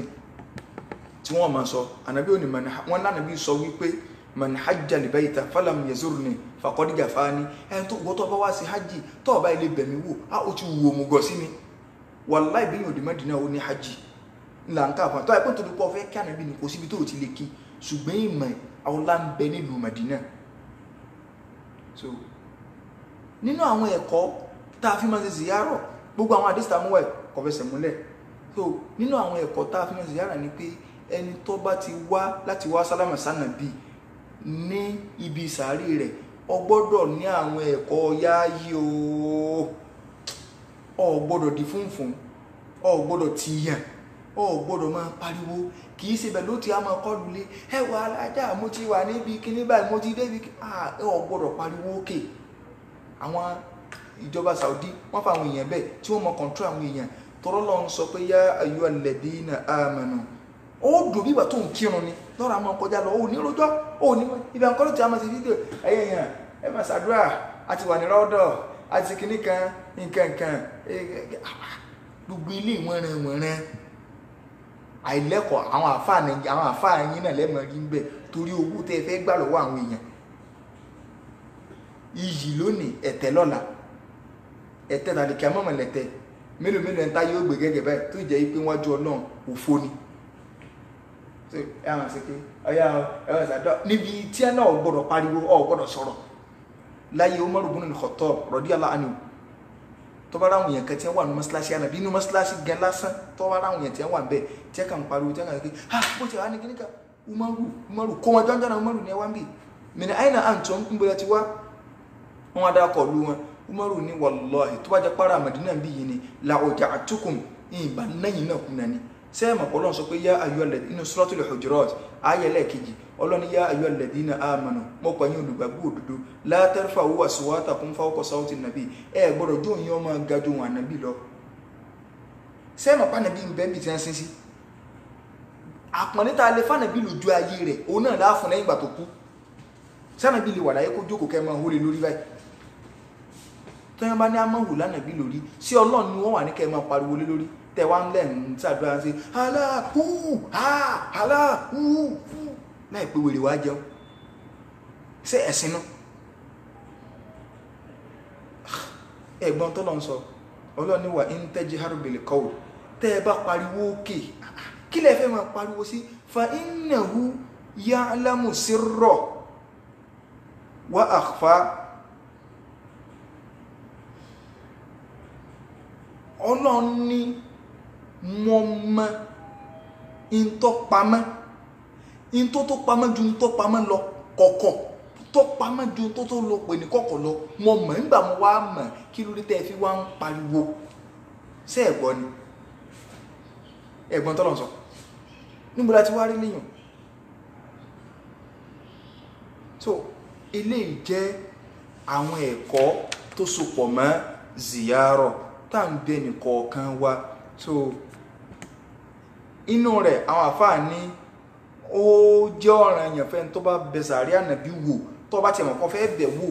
tí wọ́n máa sọ ànàbí òní wọn lánàbí sọ wípé man hajja li bayta falam yazurni faqad jafani ẹni tó gbọ́ tó bá wá sí hajj tó bá ilé bẹ̀mí wò á ó ti wù òmùgọ̀ sí mi wallahi bí yóò di Mẹ́dínà ó ní hajj ńlá nǹkan àfọ̀n tó àìpẹ́ tó dúpọ̀ fẹ́ kí ànàbí ni kò síbi tó ti lè kí ṣùgbọ́n ìmọ̀ ọlá ń bẹ nílùú Mẹ́dínà so nínú àwọn ẹ̀kọ́ tá a fi máa ṣe ziyarọ̀ gbogbo àwọn àdìsí àmúwà kò fẹsẹ̀ múlẹ̀ so nínú àwọn ẹ̀kọ́ tá a fi máa ṣe ziyarọ̀ ni pé ẹni tó bá ti wá láti wá sálámà sánàbí ní ibi sàárì rẹ̀ ó gbọ́dọ̀ ní àwọn ẹ̀kọ́ yááyí o gbọ́dọ̀ di fúnfún ó gbọ́dọ̀ tiyàn ó gbọ́dọ̀ máa pariwo kìí ṣe bẹ̀ ló ti á máa kọlù lé ẹwà alájà mo ti wà níbi kíní báyìí mo ti débi ó gbọ́dọ̀ pariwo òkè àwọn ìjọba Saudi wọ́n fa àwọn èèyàn bẹ́ẹ̀ tí wọ́n mọ kọ̀ǹtró àwọn èèyàn tọrọ lọ ń sọ pé yá ayyuhal ladina amanu ó dùn bí ìgbà tó ń kírun ni lọ́rọ̀ àwọn kọjá lọ ó ní rojọ́ ó ní ibi àkọlù tí a máa ti fídíò ẹ̀yẹ èèyàn ẹ máa ṣàdúrà àti wà ní rọ́dọ̀ àti kíní kan nǹkan gbogbo ilé ìwọ̀nrẹ̀wọ̀nrẹ̀ àìlẹ́kọ̀ọ́ àwọn àfáà yín náà lẹ́mọ̀ rí ń bẹ̀ torí owó tẹ́ fẹ́ gbà lọ́wọ́ àwọn èèyàn iyì lónìí ẹ̀tẹ́ lọ́la ẹ̀tẹ́ tàbí kí a mọ̀mọ̀ lẹ́tẹ́ mélòó ẹ̀ńtá yóò gbé gẹ́gẹ́ báyìí tó jẹ́ pé wájú Ọlọ́run òfo ni ẹ̀wọ̀n sẹ́kẹ́ ọ̀yá ẹ̀wọ̀n sàdọ́ níbi tí ẹ náà gbọ́dọ̀ pariwo ọ̀ gbọ́dọ̀ sọ̀rọ̀ láyé Umar ibn al-Khattab radiyallahu anhu tó bá ráwọn èèyàn kan tí wọ́n wà ní mọ́sálásí ànàbí inú mọ́sálásí gan lásán tó bá ráwọn èèyàn tí wọ́n wà ń bẹ̀ tí ẹ kàn pariwo tí ẹ kàn rí pé bó ti wà ní kíníkà Umaru kó wọn jọ́njọ́nà Umaru ní ẹwà ń bì min aina antum ń bóyá ti wá wọn wá dákọ̀ lu wọn Umaru ní wallahi tó bá jẹ́ para Madina bí yìí ni la uja'tukum ìbá náyìn náà kùnà ni sẹ́ẹ̀mọ̀ Ọlọ́run sọ pé yá ayyuhal inú Suratul Hujurat ayé lẹ́ẹ̀kejì Ọlọ́run yá ayyuhal ladina amanu mọ́ pẹ̀yìn olùgbàgbọ́ òdodo la tarfa'u aswatakum fawqa sawti an-nabi ẹ gbọ́dọ̀ jó yín ọmọ gajù wọn ànàbí lọ sẹ́ẹ̀mọ̀ pànàbí ń bẹ́ẹ̀ bí ti ń sin sí àpọ̀nítà alẹ́ fànàbí lójú ayé rẹ̀ òun náà láàfún lẹ́yìn ìgbà tó kú sànàbí lè wà láyé kó jókòó kẹ́ máa hólé lórí báyìí tọ́yán bá ní àmọ́hù lánàbí lórí sí Ọlọ́run ni wọ́n wà ní kẹ́ máa pariwo lé lórí tẹ̀wá ń lẹ́nu tí àdúrà ń ṣe aláhù láì pé wèrè wá jẹun ṣé ẹ̀sìn náà ẹ̀gbọ́n tó lọ sọ Ọlọ́run ní wà ń tajharu bil qawl tẹ́ ẹ bá pariwo òkè kí lẹ fẹ́ máa pariwo sí fa innahu ya'lamu sirra wa akhfa Ọlọ́run ní mo mọ in tó pamọ́, in tó pamọ́ ju in tó pamọ́ lọ, kọ̀kọ̀ tó pamọ́ ju in tó lọ pè ní kọ̀kọ̀ lọ, mo mọ̀ nígbà mo wá mọ̀ kí ló dé tẹ́ fi wá ń pariwo ṣé ẹ̀gbọ́n ni ẹ̀gbọ́n tọ́lọ̀ sọ níbo la ti wá rí léyàn. So eléyìí jẹ́ àwọn ẹ̀kọ́ tó sopọ̀ mọ́ ziyarọ̀ tá ń bẹ nìkọ̀ọ̀kan wa. So inú rẹ̀ àwọn àfáà ní ó jẹ́ ọ̀ranyàn fẹ́ni tó bá bẹ sàárè ànábì wò, tó bá tiẹ̀ mọ̀ kó fẹ́ bẹ̀ wò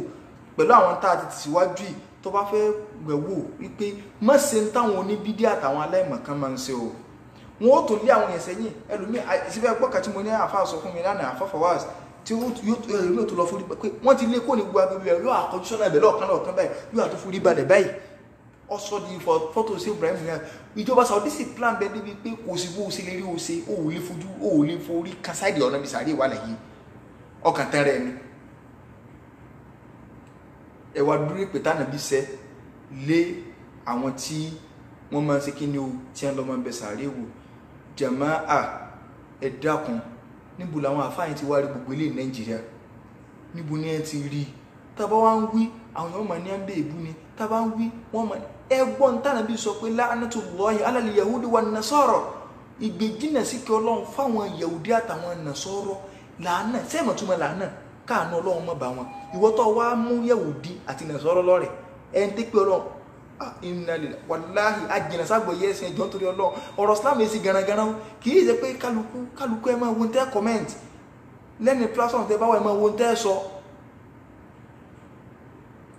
pẹ̀lú àwọn tá a ti tìsíwájú yìí, tó bá fẹ́ bẹ̀ wò wípé má ṣe ń táwọn oníbídí àtàwọn aláìmọ̀kan máa ń ṣe o. Wọn ó tó lé àwọn yẹn sẹ́yìn ẹlòmíì síbẹ̀ gbọ́ kàtí mo ní àfáà sọ fún mi lánàá àfọ́fọ́wáàsì tí yóò tó lọ forí pé wọ́n ti lé kó ní gbogbo agbègbè yóò àkọjú sọ́nà ibẹ̀ lọ́ọ̀kan báyìí yóò àtó forí balẹ̀ báyìí. Ọsọ di fọ́tò sí Ibrahim yẹn ìjọba Saudi sì plan bẹ́ẹ̀ débi pé kò sí bó ṣe lè rí o ṣe o ò lè fojú o ò lè forí kásáìdì ọ̀nà bisàrí ìwà lẹ́yìn ọkàn tán rẹ̀ ni. Ẹwà dúró pé tánà bí sẹ́ lé àwọn tí wọ́n máa ń ṣe kí ni o tí wọ́n lọ́ máa ń bẹ sàárè wò. Jàmáà ẹ dákun níbo làwọn àfáàyàn ti wá rí gbogbo ilé Nàìjíríà, níbo ni ẹ ti rí? Tàbá wá ń wí àwọn èèyàn máa ní àbẹ̀ ìbú ni, tàbá ń wí wọ́n máa ẹgbọ́n tánà bí sọ pé la'natullahi ala al-yahudi wan-nasara, ìgbèjìnà sí kí Ọlọ́run fáwọn Yahudi àtàwọn Nasara làánà sẹ́mọ̀ túnmọ̀ làánà káànú Ọlọ́run mọ́ bá wọn. Ìwọ tó wá mú Yahudi àti Nasara lọ́rẹ̀ ẹ̀ ń tẹ́ pé Ọlọ́run inna lillahi wallahi ajìnà ságbọ̀ yẹ́ ẹ̀sìn ẹjọ́ torí Ọlọ́run. Ọ̀rọ̀ Islam èsì garagara kì í ṣe pé kálukú ẹ máa wo tẹ́ comment lẹ́ni platform tẹ́ bá wà ẹ máa wo tẹ́ sọ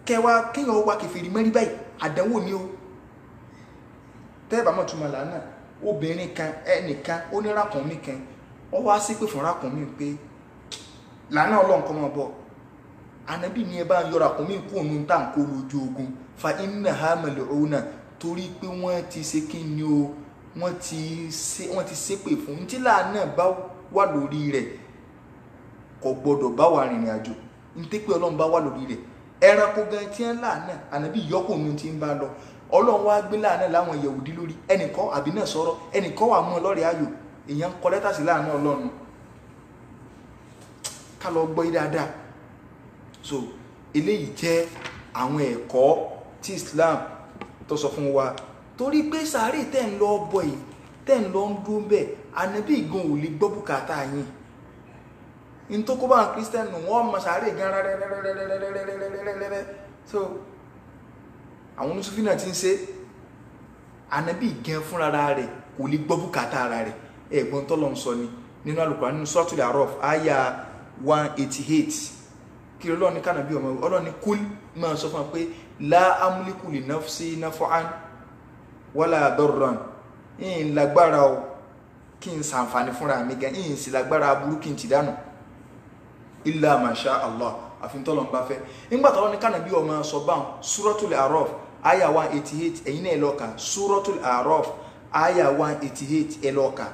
kẹwàá kéèyàn wá kèfèrí mẹ́rí báyìí àdánwò ni o. Tẹ́ẹ̀bà mọ̀ túnmọ̀ lánà obìnrin kan ẹnìkan ó ní rákùnmí kan ó wá sí pé fún rákùnmí pé lánà Ọlọ́run kọ́ mọ́ bọ̀ ànábì ní ẹ bá ń yọ rákùnmí kú òun tá ń kó lójú ogun fa innaha mal'una torí pé wọ́n ti ṣe kí ni o wọ́n ti ṣépè fún tí lánà bá wà lórí rẹ̀ kò gbọdọ̀ bá wà rìnrìn àjò ní tẹ́ pé Ọlọ́run bá wà lórí rẹ̀ ẹranko gan tí ń láàánà ànábì yọkùn ní ti ń bá lọ. Ọlọ́run wá gbé láàánà láwọn Yahudi lórí ẹnìkan àbí náà sọ̀rọ̀ ẹnìkan wà mú ọlọ́rẹ̀ ayò èèyàn ń kọ lẹ́tà sí láàánà Ọlọ́run ká lọ gbọ́ yí dáadáa. So eléyìí jẹ́ àwọn ẹ̀kọ́ tí Islam tó sọ fún wa torí pé sàárè tẹ́ ń lọ bọ̀ yìí tẹ́ ń lọ ń dún bẹ́ẹ̀ ànábì gan ò lè gbọ́ bùkátà yín. In tó kó bá Christian nù wọ́n mọ̀ sàárè gan rẹ́rẹ́rẹ́rẹ́rẹ́rẹ́rẹ́rẹ́rẹ́rẹ́. So àwọn oníṣúfì náà ti ń ṣe ànábì gan fúnra rẹ̀ kò lè gbọ́ bùkátà ara rẹ̀. Ẹ̀gbọ́n tọ́lọ́run sọ ni nínú Al-Qur'an nínú Suratul A'raf àyà 188 kí Ọlọ́run ní kànábì ọmọ Ọlọ́run ní kúl máa sọ fún wa pé la amliku li nafsi naf'an wala darran ìyìn lágbára o kí n ṣàǹfààní fúnra mi gan ìyìn sì lágbára aburú kí n ti dànù illa ma sha Allah àfin tọ́lọ̀ ń bá fẹ́. Nígbàtí Ọlọ́run ní kànábì ọmọ sọ báhùn Suratul A'raf àyà 188 ẹ̀yin náà ẹlọ́ka Suratul A'raf àyà 188 ẹlọ́ka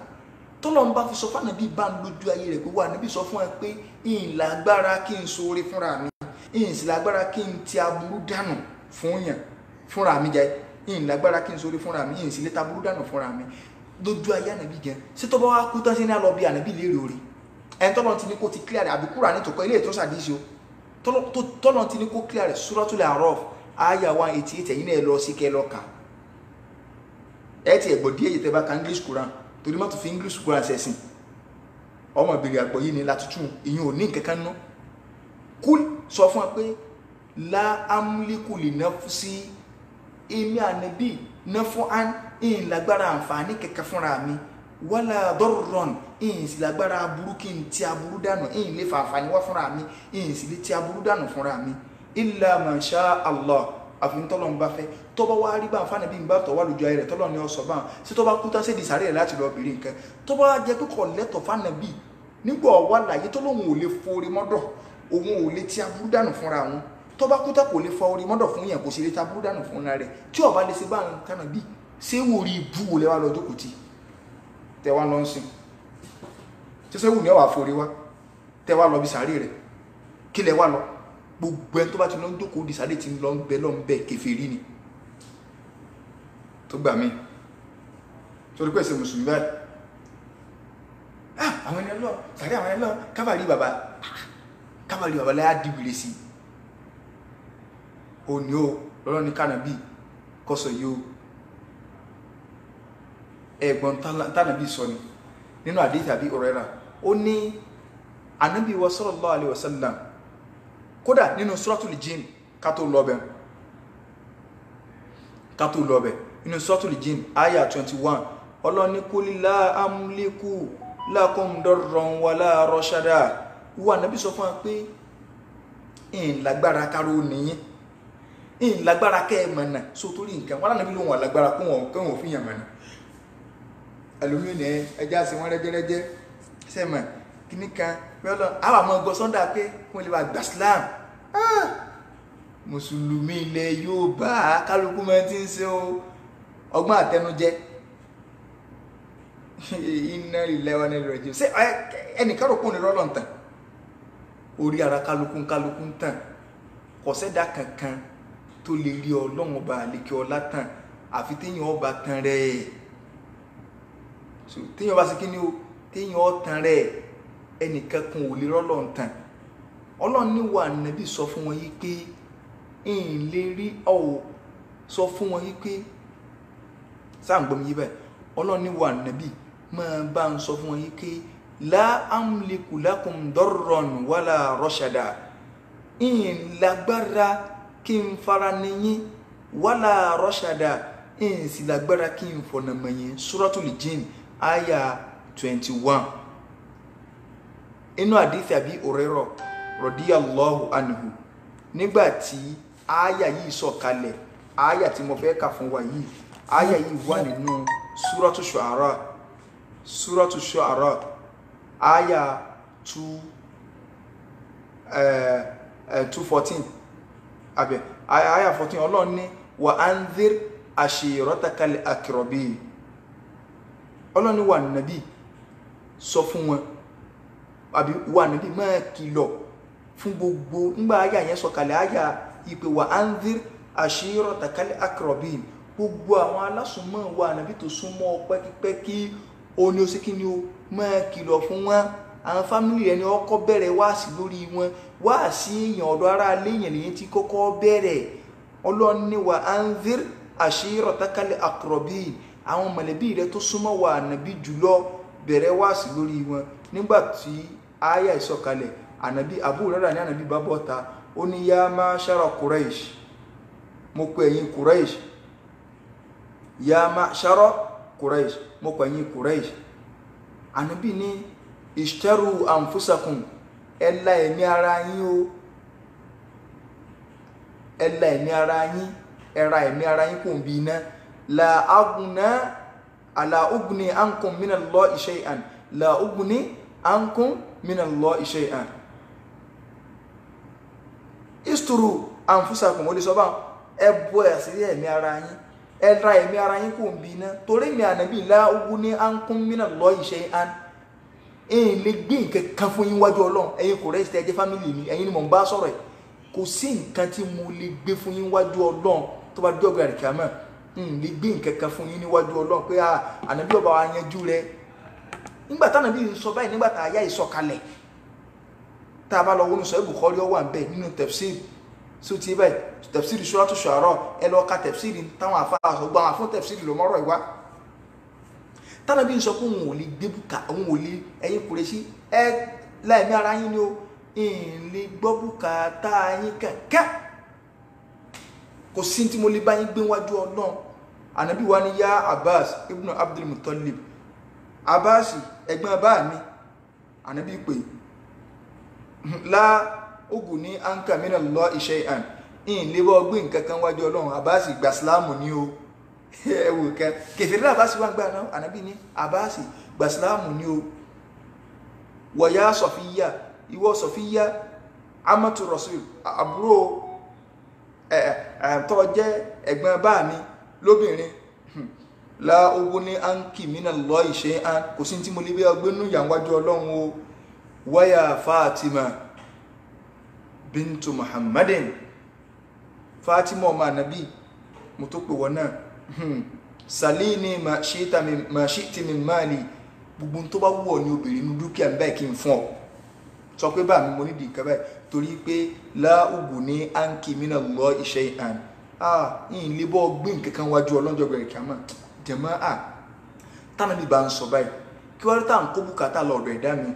tọ́lọ̀ ń bá fi sọ fún ànábì bá ń lójú ayé rẹ̀ pé wà níbi sọ fún ẹ pé ìyìn lágbára kí n ṣoore fúnra mi ìyìn sì lágbára kí n ti aburú dànù fún yàn fúnra mi jẹ́ ìyìn lágbára kí n ṣoore fúnra mi ìyìn sì lè ta aburú dànù fúnra mi lójú ayé ànábì gan sí tó bá wá kú tán sí ní àlọ́ bí ànábì léèrè orí ẹni tọ́lọ́ ti ní kó ti clear rẹ̀ àbí kúrà ní tòkọ́ ilé ètò ṣàdíṣe o tọ́lọ́ ti ní kó clear rẹ̀ Suratul A'raf àyà 188 ẹ̀yin náà lọ sí kẹ́ lọ́ka ẹ ti ẹ̀gbọ́n díẹ̀ yìí tẹ́ bá ka English Quran torí mọ́tò fi English Quran ṣẹ̀sìn ọmọ ìbèrè àgbọ̀ yìí ni látútù ìyẹn ò ní nǹkankan ná kúl sọ fún wa pé la amliku li nafsi èmi ànábì naf'an ìyìn lágbára àǹfààní kẹ̀kẹ́ fúnra mi wala darran ìyìn sì lágbára aburú kí n ti aburú dànù ìyìn lè fa àǹfààní wá fúnra mi ìyìn sì lè ti aburú dànù fúnra mi illa ma sha Allah àfin tọ́lọ̀ ń bá fẹ́ tó bá wá rí bá ń fánà bí n bá tọ̀ wá lójú ayé rẹ̀ tọ́lọ̀ ní ọ̀sọ̀ bá ń sí tó bá kú tán sí di sàárè rẹ̀ láti lọ bèèrè nǹkan tó bá jẹ́ pé kò lẹ́tọ̀ fánà bí nígbà wà láyé tó lóun ò lè forí mọ́dọ̀ òun ò lè ti aburú dànù fúnra wọn tó bá kú tán kò lè fọ orí mọ́dọ̀ fún yẹn kò sì lè ti aburú dànù fúnra rẹ̀ tí ó bá lè ṣe bá ń kánà bí ṣé wò rí ibú wò lẹ́wà lọ jókòó tì tẹ wá lọ ń sìn tí ṣé wù ní ọ̀wà forí wá tẹ wá lọ bí sàárè rẹ̀ kí lẹ wá lọ gbogbo ẹni tó bá ti lọ ń jókòó di sáré tí lọ ń bẹ kèfèrí ni tó gbà mí torí pé ṣe mùsùlùmí báyìí àwọn ẹni ọlọ́ sàrí àwọn ẹni ọlọ́ kábàrí bàbá láyá dìbìrì sí o ní o lọ́rọ̀ ní kánàbí kọ́sọ̀ yóò ẹ̀gbọ́n tánàbí sọ ni nínú àdíthì Abi Huraira ó ní Ànábì wa sallallahu alaihi wasallam kódà nínú Suratul Jinn kátó lọ́bẹ̀ nínú Suratul Jinn ayah 21 ọlọ́ni qul la amliku lakum darran wala rashada wà Ànábì sọ fún wa pé in lágbára káró nìyẹn in lágbára kẹ́ẹ̀mọ̀nà so torí nǹkan wọ́n Ànábì lóhun lágbára kún wọn fi yàn mọ̀nà ẹlòmí ní ẹjá sí wọ́n rẹ́jẹ́rẹ́jẹ́ sẹ́mọ̀ kìíní kan pẹ́lọ àwọn àmọ́ ọgbọ́ sọ́ndà pé wọ́n lè bá gbà Islam mùsùlùmí ilẹ̀ Yorùbá kálukú mẹ́ tí ń ṣe ọgbọ́n àtẹnujẹ iná ilẹ̀ wọn ní rẹ̀ jẹ́ ṣé ẹnìkan rò kún ní rọ́lọ́ ntàn orí ara kálukú ń tàn kò sẹ́dá kankan tó lè rí Ọlọ́run ọba àlekè ọlá tàn àfi téèyàn ọba tán rẹ̀ so téèyàn bá sí kí ni o téèyàn ọ̀tàn rẹ̀ ẹnìkan kan ò lè rọ́lọ́ ntàn Ọlọ́run ní wà Nábì sọ fún wọn yí pé ń lè rí sọ fún wọn yí pé sáà ń gbọmí yí bẹ́ẹ̀ Ọlọ́run ní wà Nábì máa bá ń sọ fún wọn yí pé la amliku lakum darran wala rashada ń lágbára kí n fara níyín wala rashada ń sì lágbára kí n fọ̀nà mọ̀yìn Suratul Jinn aya 21 inú àdíthì Abi Huraira radiyallahu anhu nígbàtí aya yìí sọ̀kalẹ̀ aya tí mo fẹ́ kà fún wa yìí aya yìí wà nínú Suratul Shu'ara aya 214 àbẹ̀ aya 14 Ọlọ́run ní wa anzir ashiratakal aqrabin Ọlọ́run wà Nábì sọ fún wọn àbí wà Nábì máa kìlọ̀ fún gbogbo ńgbà aya yẹn sọ̀kalẹ̀ aya ìpè wà anzir ashiratakal aqrabin gbogbo àwọn alásùnmọ́ wà Nábì tó súnmọ́ pẹ́kípẹ́kí ó ní ó sì kí ni ó máa kìlọ̀ fún wọn àwọn fámílì rẹ̀ ni ọkọ̀ bẹ̀rẹ̀ wáàsí lórí wọn wáàsí èèyàn ọ̀dọ̀ ara léèyàn lèyìn tí kọ́kọ́ bẹ̀rẹ̀ Ọlọ́run ní wà anzir ashiratakal aqrabin àwọn mọ̀lẹ́bí rẹ̀ tó súnmọ́ wà Nábì jùlọ bẹ̀rẹ̀ wáàsí lórí wọn nígbàtí aya ìsọ̀kalẹ̀ Abu Huraira ní Ànábì bá bọ́ta ó ní ya ma'shara Quraish mo pè ẹ̀yin Quraish ya ma'shara Quraish mo pè ẹ̀yin Quraish Ànábì ní ishtaru anfusakum ẹ̀la ẹ̀mí ara yín o ẹ̀la ẹ̀mí ara yín ẹ̀ra ẹ̀mí ara yín kò ń bí iná la ugni ankum minallahi shay'an la ugni ankum minallahi shay'an isturu anfusakum ó lè sọ bá ẹbọ ẹ̀sí ẹ̀mí ara yín ẹ̀ra ẹ̀mí ara yín kò ń bí iná torí mi Ànábì la ugni ankum minallahi shay'an ẹ̀yin lè gbé nǹkan kan fún yín wájú Ọlọ́run ẹ̀yin kò rẹ́sì ẹjẹ́ fámílì mi ẹ̀yin ni mò ń bá sọ̀rọ̀ ẹ̀ kò sí nǹkan tí mo lè gbé fún yín wájú Ọlọ́run tó bá dọ́gba àríkàmọ́ lè gbé nǹkan kan fún yín níwájú Ọlọ́run pé Ànábì ọba wa yanjú rẹ̀ nígbà tí Ànábì sọ báyìí nígbà tá àyà ìsọ̀kalẹ̀ tá a bá lọ wọnú sọ Bukhari ó wà ń bẹ nínú tafsir sí ti báyìí tafsir Suratul Shu'ara ẹ lọ ka tafsir táwọn àfáà sọ gbọ́n àfún tafsir ló mọ́rọ̀ ìwá tánàbí sọ pé òun ò lè gbé bùkà òun ò lè ẹ̀yin Kùrẹ́ṣì ẹ láìmí ara yín ni ó ń lè gbọ́ bùkátà yín kẹ̀kẹ́ kò sí tí mo lè bá yín gbé wájú Ọlọ́run Ànábì wa ní yá Abbas ibn Abdul Muttalib Abbas ẹ̀gbọ́n bá mi Ànábì pé la ugni anka minallahi shay'an ń lè bọ́ gbé nǹkan kan wájú Ọlọ́run Abbas gba Ìsìlámù ní o ẹwù kẹ kèfèrí Abbas wà ń gbà náà Ànábì ní Abbas gba Ìsìlámù ní o wọ̀yá Sọfíyà ìwọ Sọfíyà amatu Rasul àbúrò tó jẹ́ ẹ̀gbọ́n bá mi lóbìnrin la ugni anki minallahi shay'an kò sí tí mo lè bí ọgbẹ́nú ìyàwájú Ọlọ́run o wáyà Fatima bintu Muhammadin Fatima ọmọ Ànábì mo tó pè wọ́n náà salini ma shi'ti min mali gbogbo tó bá wù ọ́ ní obìnrin ní dúkìá ń báyìí kí n fún ọ sọ pé bá mi mo nídìí nǹkan báyìí torí pé la ughni anki minallahi shay'an yìí lè bọ́ gbé nǹkan kan wájú ọlọ́jọ́ bẹ̀rẹ̀ kí a mọ̀ jẹ̀mọ́ tánà bí bá ń sọ báyìí kí wọ́n rí táà ń kó bùkátà lọ́dọ̀ ẹ̀dá mi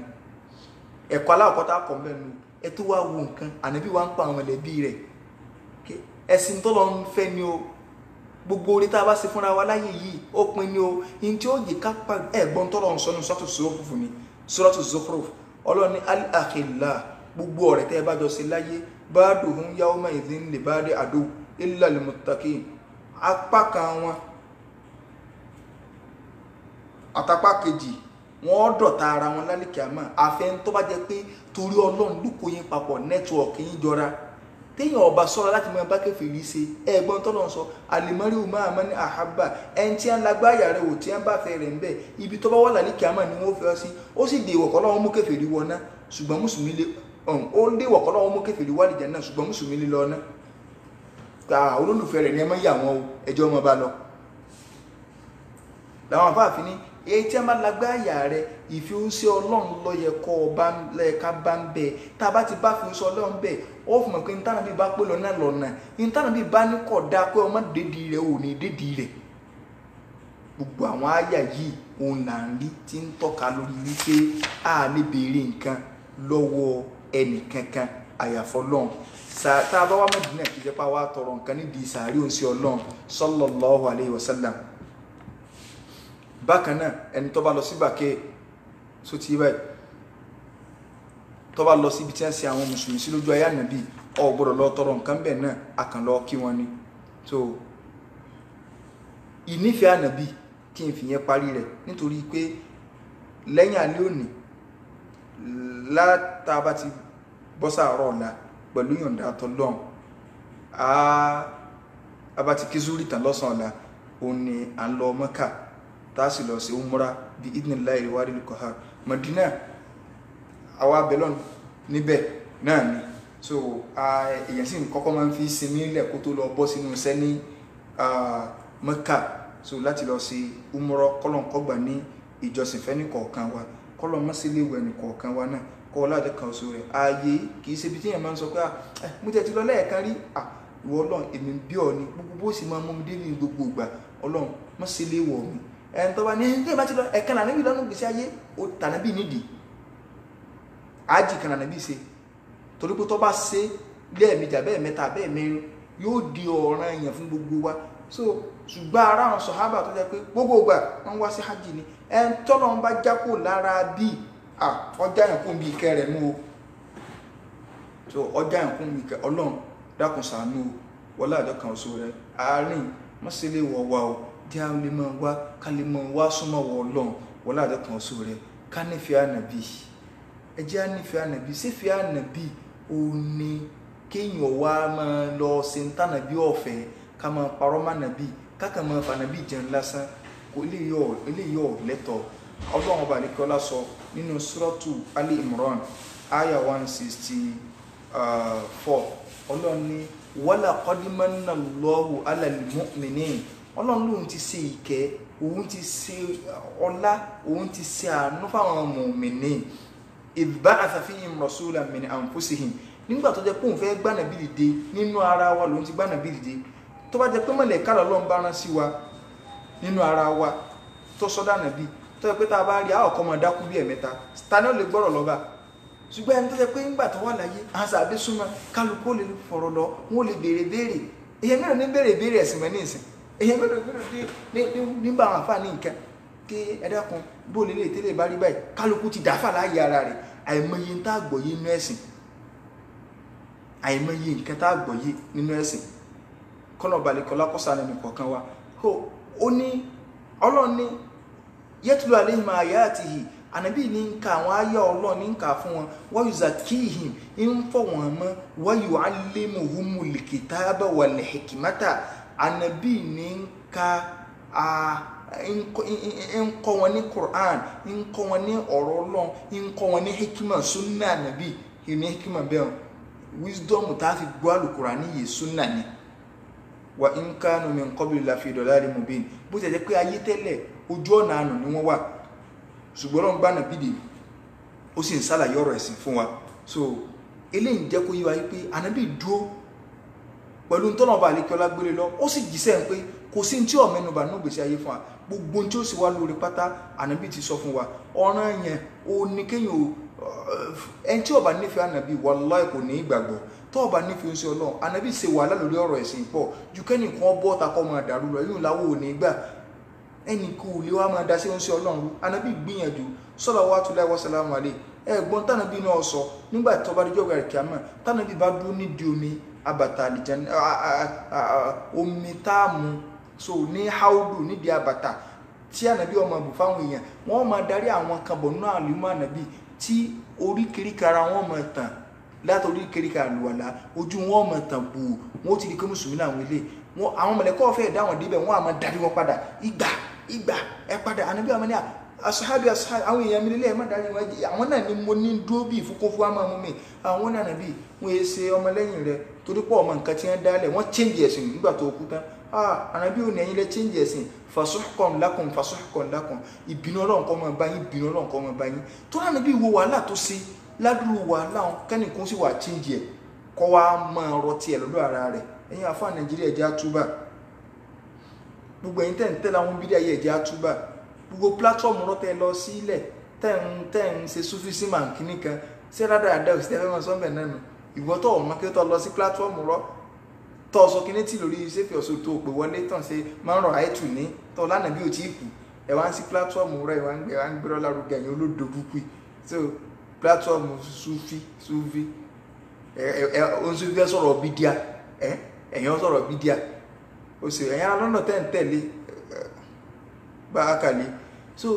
ẹ̀kọ́ aláwọ̀kọ́tà kọ̀ mẹ́nu ẹ tó wá wo nǹkan ànábì wa ń pa àwọn ẹlẹ́bí rẹ̀ ẹ̀sìn tó lọ ń fẹ́ ni o gbogbo orí tá a bá ṣe fúnra wa láyé yìí ó pin ni o ní tí ó yẹ ká pa ẹ̀gbọ́n tó lọ ń sọ ní suratu Zukhruf ni suratu Zukhruf ọlọ́ni al-akhillah gbogbo ọ̀rẹ́ tẹ́ ẹ bá jọ ṣe láyé ba'duhum yawma idhin li ba'di adu illa lil-muttaqin apá kan wọn àtàpá kejì wọ́n dọ̀tá ara wọn lálẹ́ kíámà àfẹn tó bá jẹ́ pé torí Ọlọ́run lùkọ́ yín papọ̀ nẹ́tíwọ̀kì yín jọra téèyàn ọba sọ́ra láti mọ bá kèfèrí ṣe ẹ̀gbọ́n tọ́lọ́ sọ alimari umar mani ahaba ẹni tí wọ́n lágbáyà rẹ̀ wò tí wọ́n bá fẹ́ rẹ̀ ń bẹ̀ ibi tó bá wà lálẹ́ kíámà ni wọ́n fẹ́ ọ sí ó sì dè wọ̀kọ́ lọ́wọ́ mú kèfèrí wọ ná ṣùgbọ́n mùsùlùmí lé ó dè wọ̀kọ́ lọ́wọ́ mú kèfèrí wà lìjẹ́ náà ṣùgbọ́n mùsùlùmí lé lọ ná olólùfẹ́ rẹ̀ ni ẹ mọ́ yà wọ́n o ẹjọ́ ọmọ bá lọ làwọn afáàfin ní èyí tí a máa lágbáyà rẹ ìfi oúnṣẹ́ Ọlọ́run ló yẹ kọ́ ọba lẹ́ẹ̀ká bá ń bẹ̀ tá a bá ti bá fi oúnṣẹ́ Ọlọ́run bẹ̀ ó fún mi pé ntànà bí bá pé lọ́nà lọ́nà ntànà bí bá ní kọ̀ dá pé ọmọ dédìí rẹ̀ ò ní dédìí rẹ̀ gbogbo àwọn àyà yìí òun là ń rí tí ń tọ́ka lórí wípé a lè béèrè nǹkan lọ́wọ́ ẹnì kankan àyàfọ́ Ọlọ́run tá a bá wá Mẹ́dínà kì í jẹ́ pé àwa tọrọ nǹkan nídìí sàárì oúnṣẹ́ Ọlọ́run sallallahu alayhi wa sallam bákan náà ẹni tó bá lọ sí bàkẹ́ so ti báyìí tó bá lọ síbi tí wọ́n ṣe àwọn mùsùlùmí sí lójú ayé ànábì ó gbọ́dọ̀ lọ tọrọ nǹkan bẹ́ẹ̀ náà àkànlọ kí wọ́n ní so ìnífẹ̀ẹ́ ànábì kí n fi yẹn parí rẹ̀ nítorí pé lẹ́yìn alẹ́ òní látà bá ti bọ́ sàárọ̀ ọ̀la pẹ̀lú yọ̀ǹda tọ́lọ́run a bá ti kí zúrì tán lọ́sàn ọ̀la òun ni à ń lọ Mẹ́kà tasi lọ sí umra bí idnillahi al-wahidil qahhar Madina àwa belon níbẹ̀ náà ni so èyàn sì kọ́kọ́ máa ń fi sinmi lẹ̀ kó tó lọ bọ́ sínú iṣẹ́ ní Mẹ́kà so láti lọ sí umra kọ́lọ̀n kọ́gbà ní ìjọsìn fẹ́ ní kọ̀ọ̀kan wa kọ́lọ̀n má sí lè wẹ̀ ní kọ̀ọ̀kan wa náà kọ́ láti kan oṣù rẹ̀ ààyè kìí ṣe bí tí èèyàn máa ń sọ pé mo tẹ̀ ti lọ lẹ́ẹ̀kan rí ìwọ Ọlọ́run èmi bí ọ ni gbogbo bó sì máa mú mi dé ní gbogbo ìgbà Ọlọ́run má sí lè wọ̀ mi ẹni tó bá ní ẹni tí ìbá ti lọ ẹ̀kan là níbi lọ́nà gbèsè ayé ó tànàbí nídìí ájì kan nàbí ṣe torí pé tó bá ṣe lẹ́ẹ̀mejì bẹ́ẹ̀ mẹ́ta bẹ́ẹ̀ mẹ́rin yóò di ọ̀ràn èèyàn fún gbogbo wa so ṣùgbọ́n ara àwọn sọ̀hábà tó jẹ́ pé gbogbo ìgbà wọ́n wá sí hajj ni ẹni tọ́nà ń bá jákò lára bí ọjà yẹn kún bí ìkẹ́ rẹ̀ mú o so ọjà yẹn kún bí ìkẹ́ Ọlọ́run dákun ṣàánú wọlé àjọ kan oṣù rẹ̀ àárín mọ́sílẹ̀ wọ̀ wá o jẹ́ àwọn lè máa wá ká lè máa wá súnmọ́ wọ Ọlọ́run wọlé àjọ kan oṣù rẹ̀ ká nífẹ̀ẹ́ ànàbí ẹ jẹ́ nífẹ̀ẹ́ ànàbí sífẹ̀ẹ́ ànàbí ò ní kéèyàn wá máa lọ sí ntànàbí ọ̀fẹ́ ká máa parọ́ mànàbí kákan máa fànàbí jẹun lásán kò eléyìí ọ̀ lẹ́tọ̀ Ọlọ́run ọba àlekọ́lá sọ nínú suratu Ali Imran aya 164 Ọlọ́run ní walaqad manna Allahu alal mu'minin Ọlọ́run lóhun ti ṣe ìkẹ́ òun ti ṣe ọlá òun ti ṣe àánú fáwọn mùmínì idh ba'atha fihim rasulan min anfusihim nígbà tó jẹ́ pé òun fẹ́ gbànàbí dìde nínú ara wa lòun ti gbànàbí dìde tó bá jẹ́ pé mọ̀lẹ́ká lọ́lọ́run bá rán sí wa nínú ara wa tó sọ́dá nàbí tó jẹ́ pé tá a bá rí àwọ̀kọ́ mọ̀ dákú bí ẹ̀mẹ́ta tani ó lè gbọ́rọ̀ lọ́ba ṣùgbọ́n ẹni tó jẹ́ pé nígbà tó wà láyé àṣà àbí súnmọ́ kálukú lè fọ̀rọ̀ lọ wọn lè béèrè èyàn mẹ́rin ní béèrè ẹ̀sìn mọ́ ní ìsìn èyàn mẹ́rin nígbà àwọn àfáà ní nǹkan kí ẹ̀dàkùn bó lè tẹ́lẹ̀ bá rí báyìí kálukú ti dàáfà láàyè ara rẹ̀ àìmọye ń tá àgbọ̀yé nínú ẹ̀sìn àìmọye nǹkan tá àgbọ̀yé nínú ẹ̀sìn kọ́nà balẹ̀kọ́lá kọ́sà nínú kọ̀ọ̀kan wa ó ní Ọlọ́run ní yatlu alayhim ayatihi ànábì ní ń ka àwọn ayé Ọlọ́run ní ń kà fún wọn wa yuzakkihim ń fọ̀ wọ́n mọ́ wa yu'allimuhumul kitaba wal hikmata ànábì ní ń ka ń kọ́ wọn ní Qur'an ń kọ́ wọn ní ọ̀rọ̀ Ọlọ́run ń kọ́ wọn ní hikima sunna ànábì ní hikima bẹ́ẹ̀ wisdom tá a fi gbọ́ Al-Qur'ani yìí sunna ni wa in kanu min qabli la fi dalalin mubin bó ti jẹ́ pé ayé tẹ́lẹ̀ ojú ọ̀nà àánú ni wọ́n wà ṣùgbọ́n Ọlọ́run bá nàbí dé ó sì ń ṣàlàyé ọ̀rọ̀ ẹ̀sìn fún wa so eléyìí jẹ́ kó yé wa pé ànábì dúró pẹ̀lú tọ́nà ọba àlékọ́lá gbélé lọ ó sì jíṣẹ́ pé kò sí tí ọ̀mẹ́nubà náà gbèsè ayé fún wa gbogbo tí ó sì wá lórí pátá ànábì ti sọ fún wa ọ̀ràn yẹn ó ní kéèyàn ẹni tí ó bá nífẹ̀ẹ́ ànábì wallahi kò ní ìgbàgbọ́ tó bá nífẹ̀ẹ́ oṣù Ọlọ́run ànábì ṣe wàhálà lórí ọ̀rọ̀ ẹ̀sìn pọ̀ ju kẹ́nìkan bọ́ takọ́ máa dàrú lọ yóò láwọ́ ò ní gbà ẹnì kò lè wá máa dá sí oṣù Ọlọ́run ànábì gbìyànjú salawatullahi wa salamu alayhi ẹ̀gbọ́n tánàbí náà sọ nígbà tó bá dijọ́ gbàrẹ̀ kíámà tánàbí bá dúró nídìí omi àbàtà àlìjàn omi táàmù so ní haudu nídìí àbàtà tí ànábì ọmọ bù fáwọn èèyàn wọ́n máa darí àwọn kan bọ̀ nínú àlùmọ́ ànábì tí oríkèéríkà ara wọn máa tàn láti oríkèéríkà àlùwàlá ojú wọn máa tàn bù wọn ó ti di pé mùsùlùmí làwọn ilé wọn àwọn mọ̀lẹ́kọ́ fẹ́ dá wọn débẹ̀ wọn á máa darí wọn padà ìgbà ẹ padà ànábì ọmọ ní asahabi àwọn èèyàn mi nílé ẹ̀ má darí wọn àwọn náà ni mo ní dúró bí ìfúkúfú àmọ́ mú mi àwọn náà nàbí wọn yé ṣe ọmọlẹ́yìn rẹ torí pọ̀ ọmọ nǹkan tí wọ́n dálẹ̀ wọ́n change ẹ̀sìn nígbà tó kú tán ànábì òní ẹ̀yin lẹ change ẹ̀sìn fasuhqan lakum ìbínú Ọlọ́run kó máa bá yín ìbínú Ọlọ́run kó máa bá yín tó náà nàbí wo wàhálà tó ṣe ládùúgbò wàhálà wọn kẹ́nìkan sì wà change ẹ̀ kọ́ wa máa rọtí ẹ̀ lọ́dọ̀ ara rẹ̀ ẹ̀yin àfáà Nàìjíríà ẹ̀jẹ̀ àtúbà gbogbo ẹ̀yin tẹ̀ ń tẹ́lẹ̀ àwọn bídíà yẹ ẹ̀jẹ̀ àtúbà gbogbo platform rọ́tẹ̀ lọ sílẹ̀ tẹ́ ń ṣe sufisi man kìíní kan ṣé dáadáa òsì tẹ́fẹ́ máa sọ́nbẹ̀ náà nù ìwọ tó ọmọ kí ó tọ́ lọ sí platform rọ tọ́ sọ kìíní tí lórí ṣéfì ọ̀ṣọ́ tó pè wọlé tàn ṣe máa ń rọ̀ àìtù ní tọ́ lánàá bí ò tí ì kù ẹ̀ wá ń sí platform rọ ẹ̀ wá ń gbérọ́ lárugẹ ẹ̀yìn olódo búkú so platform sufi òun sufi fẹ́ sọ̀rọ̀ bídíà ẹ̀yìn sọ̀rọ̀ bídíà ó sì ẹ̀yìn alọ́nà tẹ́ ń tẹ̀lé báàkàlẹ̀ so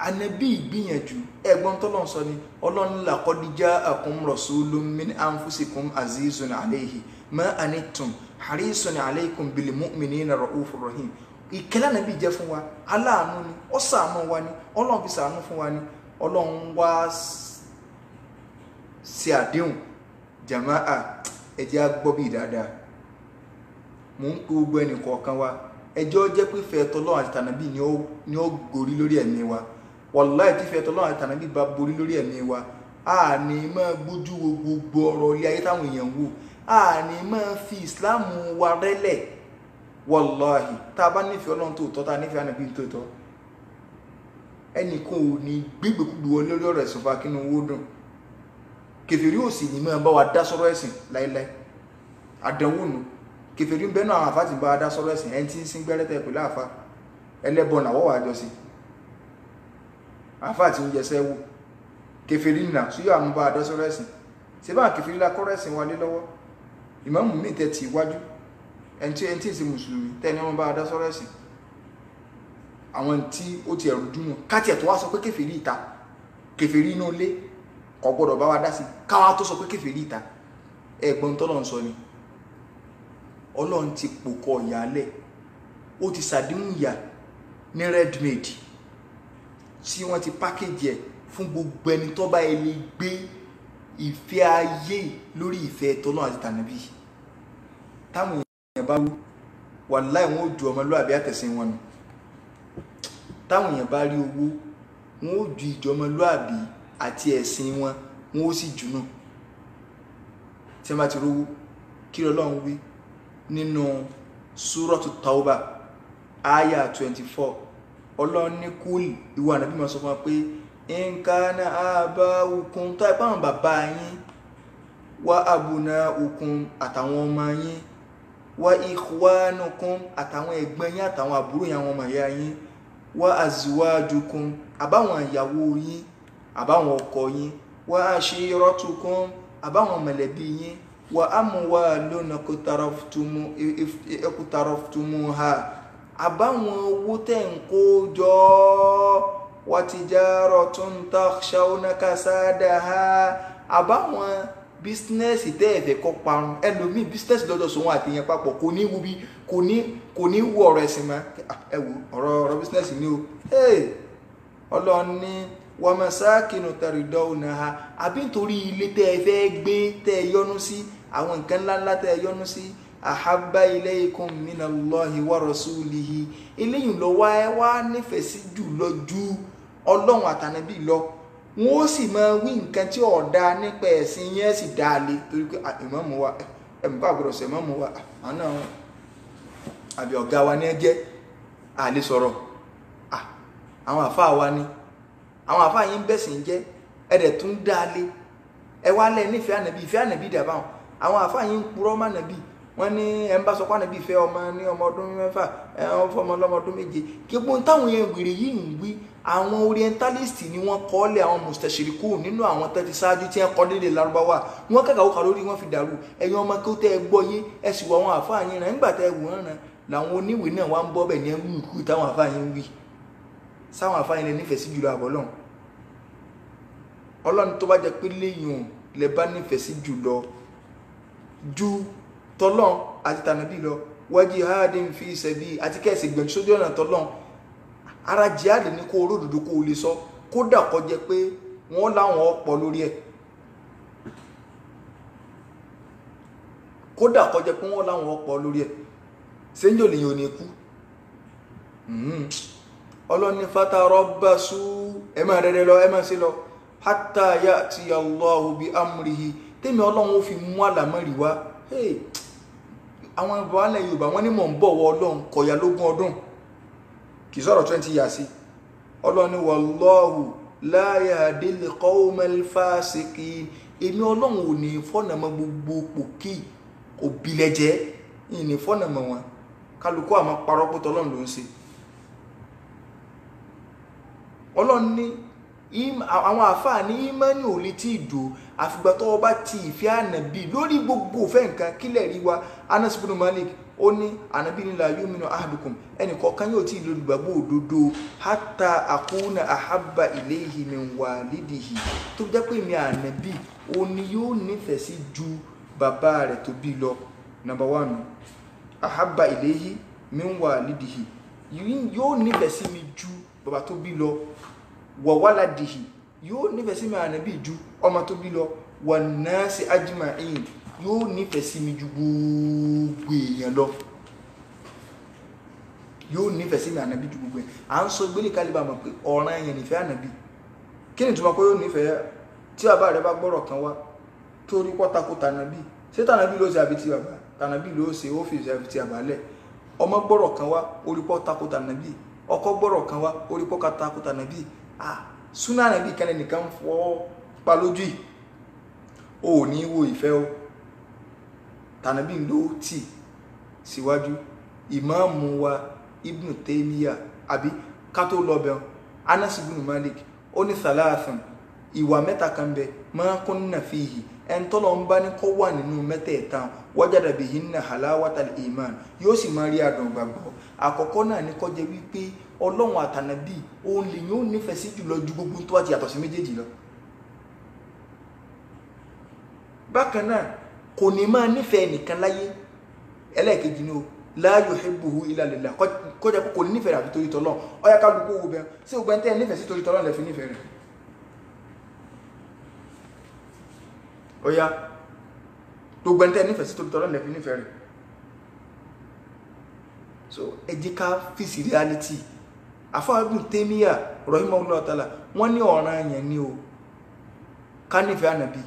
ànábì gbìyànjú ẹ̀gbọ́n tọ́lọ́n sọ ni Ọlọ́run laqad ja'akum rasulun min anfusikum azizun alayhi ma anittum harisun alaykum bil mu'minina ra'ufur rahim ìkẹ́lẹ́ ànábì jẹ́ fún wa aláàánú ni ó ṣàánú wa ni Ọlọ́run fi ṣàánú fún wa ni Ọlọ́run wá sí àdéhùn jàmáà ẹ̀jẹ̀ agbọ́ bí dáadáa mò ń pe gbogbo ẹnì kọ̀ọ̀kan wa ẹjọ́ jẹ́ pé fẹ́ tọ́lọ́run àti tànàbí ni ó gorí lórí ẹ̀mí wa wàláhì tí fẹ́ tọ́lọ́run àti tànàbí bá borí lórí ẹ̀mí wa a ní máa gbójú wo gbogbo ọ̀rọ̀ ilé ayé táwọn èèyàn wò a ní máa fi ìsìláàmù wa rẹ́lẹ̀ wàláhì tá a bá nífẹ̀ẹ́ Ọlọ́run tó tọ́ tá a nífẹ̀ẹ́ ànàbí tó tọ́ ẹnìkan ò ní gbégbèkúgbè wọlé lórí ọ̀rọ̀ ẹ̀sìn fa kínú owó dùn kèfèrí ò sì ní máa bá wa dá sọ́rọ̀ ẹ̀sìn láíláí àdánwò nù kèfèrí ń bẹ náà àwọn àfáà tí ń bá wa dá sọ́rọ̀ ẹ̀sìn ẹni tí ń sín gbẹ́rẹ́tẹ̀ pẹ̀lú àfáà ẹlẹ́bọn náà wọ́n wà jọ sí àfáà tí ń jẹsẹ́ wò kèfèrí nà sí yóò àmúbá wa dá sọ́rọ̀ ẹ̀sìn ṣé bá kèfèrí la kọ́rọ̀ ẹ̀sìn wa lé lọ́wọ́ ìmáàmù mi tẹ̀ tì iwájú ẹni tí ń ṣe mùsùlùmí tẹ́ ni wọ́n bá wa dá sọ́rọ̀ ẹ̀sìn àwọn tí ó ti ẹ̀rù dúnú káàtì ẹ̀ tó wá sọ pé kèfèrí ìta kèfèrí inú ilé kò gbọ́dọ̀ bá wa dá sí káwá tó sọ pé kèfèrí ìta ẹ̀gbọ́n tọ́lọ́run sọ ni Ọlọ́run ti pòkọ ìyálẹ̀ ó ti sàdéhùn ìyà ní redmade tí wọ́n ti pákéjì ẹ̀ fún gbogbo ẹni tó bá ẹni gbé ìfẹ́ ayé lórí ìfẹ́ tọ́lọ́run àti tànàbí táwọn èèyàn bá wàláhì wọn ò ju ọmọlúwàbí àtẹ̀sìn wọn nù táwọn èèyàn bá rí owó wọn ò ju ìjọmọlúwàbí àti ẹ̀sìn wọn wọn ó sì jùnú tí wọ́n bá ti rówó kí Ọlọ́run wí nínú súrọ́tù Tawbah àyà 24 Ọlọ́run ní kúlì ìwà ànábì máa sọ fún wa pé nkánà abáwùkún tó ẹ̀pá àwọn bàbá yín wá abunaukum àtàwọn ọmọ yín wá ikhwanukum àtàwọn ẹ̀gbọ́n yín àtàwọn àbúrò yín àwọn ọmọ ìyá yín wá azwajukum àbáwọn ìyàwó yín àbáwọn ọkọ yín wá ashiratukum àbáwọn mẹ̀lẹ́bí yín wa amwalun iqtaraftumuha àbáwọn owó tẹ́ ń kó jọ wa tijaratun takhshawna kasadaha àbáwọn bísínẹ́sì tẹ́ ẹ̀fẹ̀ kọ́ parun ẹlòmíì bísínẹ́sì lọ́dọ̀ sọ wọn àtìyẹn papọ̀ kò ní wú ọ̀rọ̀ ẹ̀sìn mọ́ ẹ wò ọ̀rọ̀ bísínẹ́sì ni o Ọlọ́run ní wa masakinu taridawnaha àbí nítorí ilé tẹ́ ẹ fẹ́ gbé tẹ́ ẹ yọ́nú sí àwọn nǹkan ńláńlá tẹ́ ẹ yọ́nú sí ahabba ilaykum minallahi wa rasulihi eléyìí ló wá nífẹ̀ẹ́ sí jù lọ ju Ọlọ́run àtànábì lọ wọ́n sì máa wí nǹkan tí ó dá nípa ẹ̀sìn yẹn sì dá lé torí pé ìmáàmù wa ẹ̀mùbá àgbọ̀dọ̀ sẹ̀ ìmáàmù wa àná àbí ọ̀gá wa ní ẹjẹ́ àlè sọ̀rọ̀ àwọn àfáà wa ni àwọn àfáà yín bẹ̀sìn jẹ́ ẹ̀dẹ̀ tún dá lé ẹ wá lẹ́ nífẹ̀ẹ́ ànábì ìfẹ́ ànábì dàbà àwọn àfáà yín ń purọ́ mọ́ ànábì wọ́n ní ẹ̀ ń bá sọ pé ànábì fẹ́ ọmọ ní ọmọ ọdún 6 ẹ̀ ń fọmọ lọ́mọ ọdún 7 kí gbóhùn táwọn yẹn wèrè yìí ń wí àwọn orientalist ni wọ́n kọ́ lé àwọn mustashiriku nínú àwọn tó ti ṣáájú tí wọ́n kọ́ lédè Lárúbáwá wọ́n kàkà òkà lórí wọ́n fi dàrú ẹ̀yin ọmọ kí ó tẹ́ ẹ gbọ́ yé ẹ sì wọ àwọn àfáà yín rẹ̀ nígbà tẹ́ ẹ wò rán làwọn oníwèé náà wá ń bọ́ bẹ̀ ní ẹrú ìkú táwọn àfáà yín wí sáwọn àfáà yín lè nífẹ̀ẹ́ sí jùlọ àbọ̀ Ọlọ́run Ọlọ́run tó bá jẹ́ pé léyìn lẹ bá nífẹ̀ẹ́ sí jùlọ ju tọlọ́n àti tànàbí lọ wa jihadin fi sabi àti kẹ́ẹ̀sì gbẹ̀mí sójú ọ̀nà tọlọ́n ara jihad ní kó olódodo kó o lè sọ kódà kó jẹ́ pé wọ́n láwọn ọ̀pọ̀ lórí ẹ̀ kódà kó jẹ́ pé wọ́n láwọn ọ̀pọ̀ lórí ẹ̀ sẹ́ńjọ́ lèyìn ò ní kú Ọlọ́ni fatarabbasu ẹ máa rẹ̀rẹ̀ lọ ẹ máa sí lọ hatta ya'ti Allahu bi amrihi tèmi Ọlọ́run ó fi mú àlámọ̀rí wá àwọn ìbọ̀wálẹ̀ Yorùbá wọ́n ní mọ̀ ń bọ̀ wọ Ọlọ́run kọ̀yà lógún ọdún kì í sọ̀rọ̀ 20 years sí Ọlọ́ni wallahu la yahdil qawmal fasiqin èmi Ọlọ́run ò ní fọ́nà mọ́ gbogbo pòkì òbílẹ̀jẹ́ ìní fọ́nà mọ́ wọn kálukú àmọ́ parọ́ pé tọ́lọ́run ló ń ṣe Ọlọ́run ní àwọn àfáà ní ìmánì ò lè tí ìdò àfìgbà tó bá ti ìfẹ́ ànàbí lórí gbogbo òfẹ́ nǹkan kílẹ̀ rí wa Anas ibn Malik ó ní ànàbí ní la yu'minu ahadukum ẹnì kọ̀ọ̀kan yóò tí ìlú olùgbàgbọ́ òdodo hatta akuna ahabba ilayhi min walidihi tó jẹ́ pé mi ànàbí ó ní yóò nífẹ̀ẹ́ sí ju bàbá rẹ̀ tó bí lọ number 1 ahabba ilayhi min walidihi yóò nífẹ̀ẹ́ sí mi ju bàbá tó bí lọ wa waladihi yóò nífẹ̀ẹ́ sí mi ànábì ju ọmọ tó bí lọ wan nasi ajma'in yóò nífẹ̀ẹ́ sí mi ju gbogbo èèyàn lọ yóò nífẹ̀ẹ́ sí mi ànábì ju gbogbo èèyàn à ń sọ ìgbélé kálíbà mọ̀ pé ọ̀ràn èèyàn nífẹ̀ẹ́ ànábì kí ni túmọ̀ pé yóò nífẹ̀ẹ́ tí bàbá rẹ bá gbọ́rọ̀ kan wá torí pọ́tàkó tànábì ṣé tànábì ló ṣe àbí ti bàbá tànábì ló ṣe ó fi ṣe àbí ti àbálẹ̀ ọmọ gbọ́rọ̀ kan wá orí pọ́tàkó tànábì ọkọ gbọ́rọ̀ kan wá orí pọ́tàkó tànábì súnà nàbí kẹ́lẹ̀ nìkan fọ́ pa lójú yìí o ní wo ìfẹ́ o tànàbí ló tì síwájú ìmáàmù wa Ibn Taymiyyah àbí ká tó lọ bẹ̀rún Anas ibn Malik ó ní thalathan ìwà mẹ́ta kan bẹ ma kunna fihi ẹn tọ́lọ ń bá ní kọ́ wà nínú mẹ́tẹ̀ẹ̀ta wajada bihinna halawatal iman yóò sì máa rí àdùn gbàgbọ́ àkọ́kọ́ náà ní kó jẹ́ wípé Ọlọ́run àtànàbí òun lè yóò nífẹ̀ẹ́ sí jùlọ ju gbogbo tó wá ti yàtọ̀ sí méjèèjì lọ bákan náà kò ní máa nífẹ̀ẹ́ nìkan láyé ẹlẹ́ẹ̀kejì ní o la yuhibbuhu illa lillah kó jẹ́ kò ní nífẹ̀ẹ́ àfi torí tọ́lọ́ ọyá kálukú wo bẹ́ẹ̀ sí ògbẹ́ tẹ́ nífẹ̀ẹ́ sí torí tọ́lọ́ lẹ́fi nífẹ̀ẹ́ rẹ̀ ọyá gbogbo tẹ́ nífẹ̀ẹ́ sí torí tọ́lọ́ lẹ́fi nífẹ̀ẹ́ rẹ̀ so ẹ jẹ́ ká fèsì reality àfáà Ibn Taymiyyah rahimahullah ta'ala wọ́n ní ọ̀ràn yẹn ni o ká nífẹ̀ẹ́ ànàbí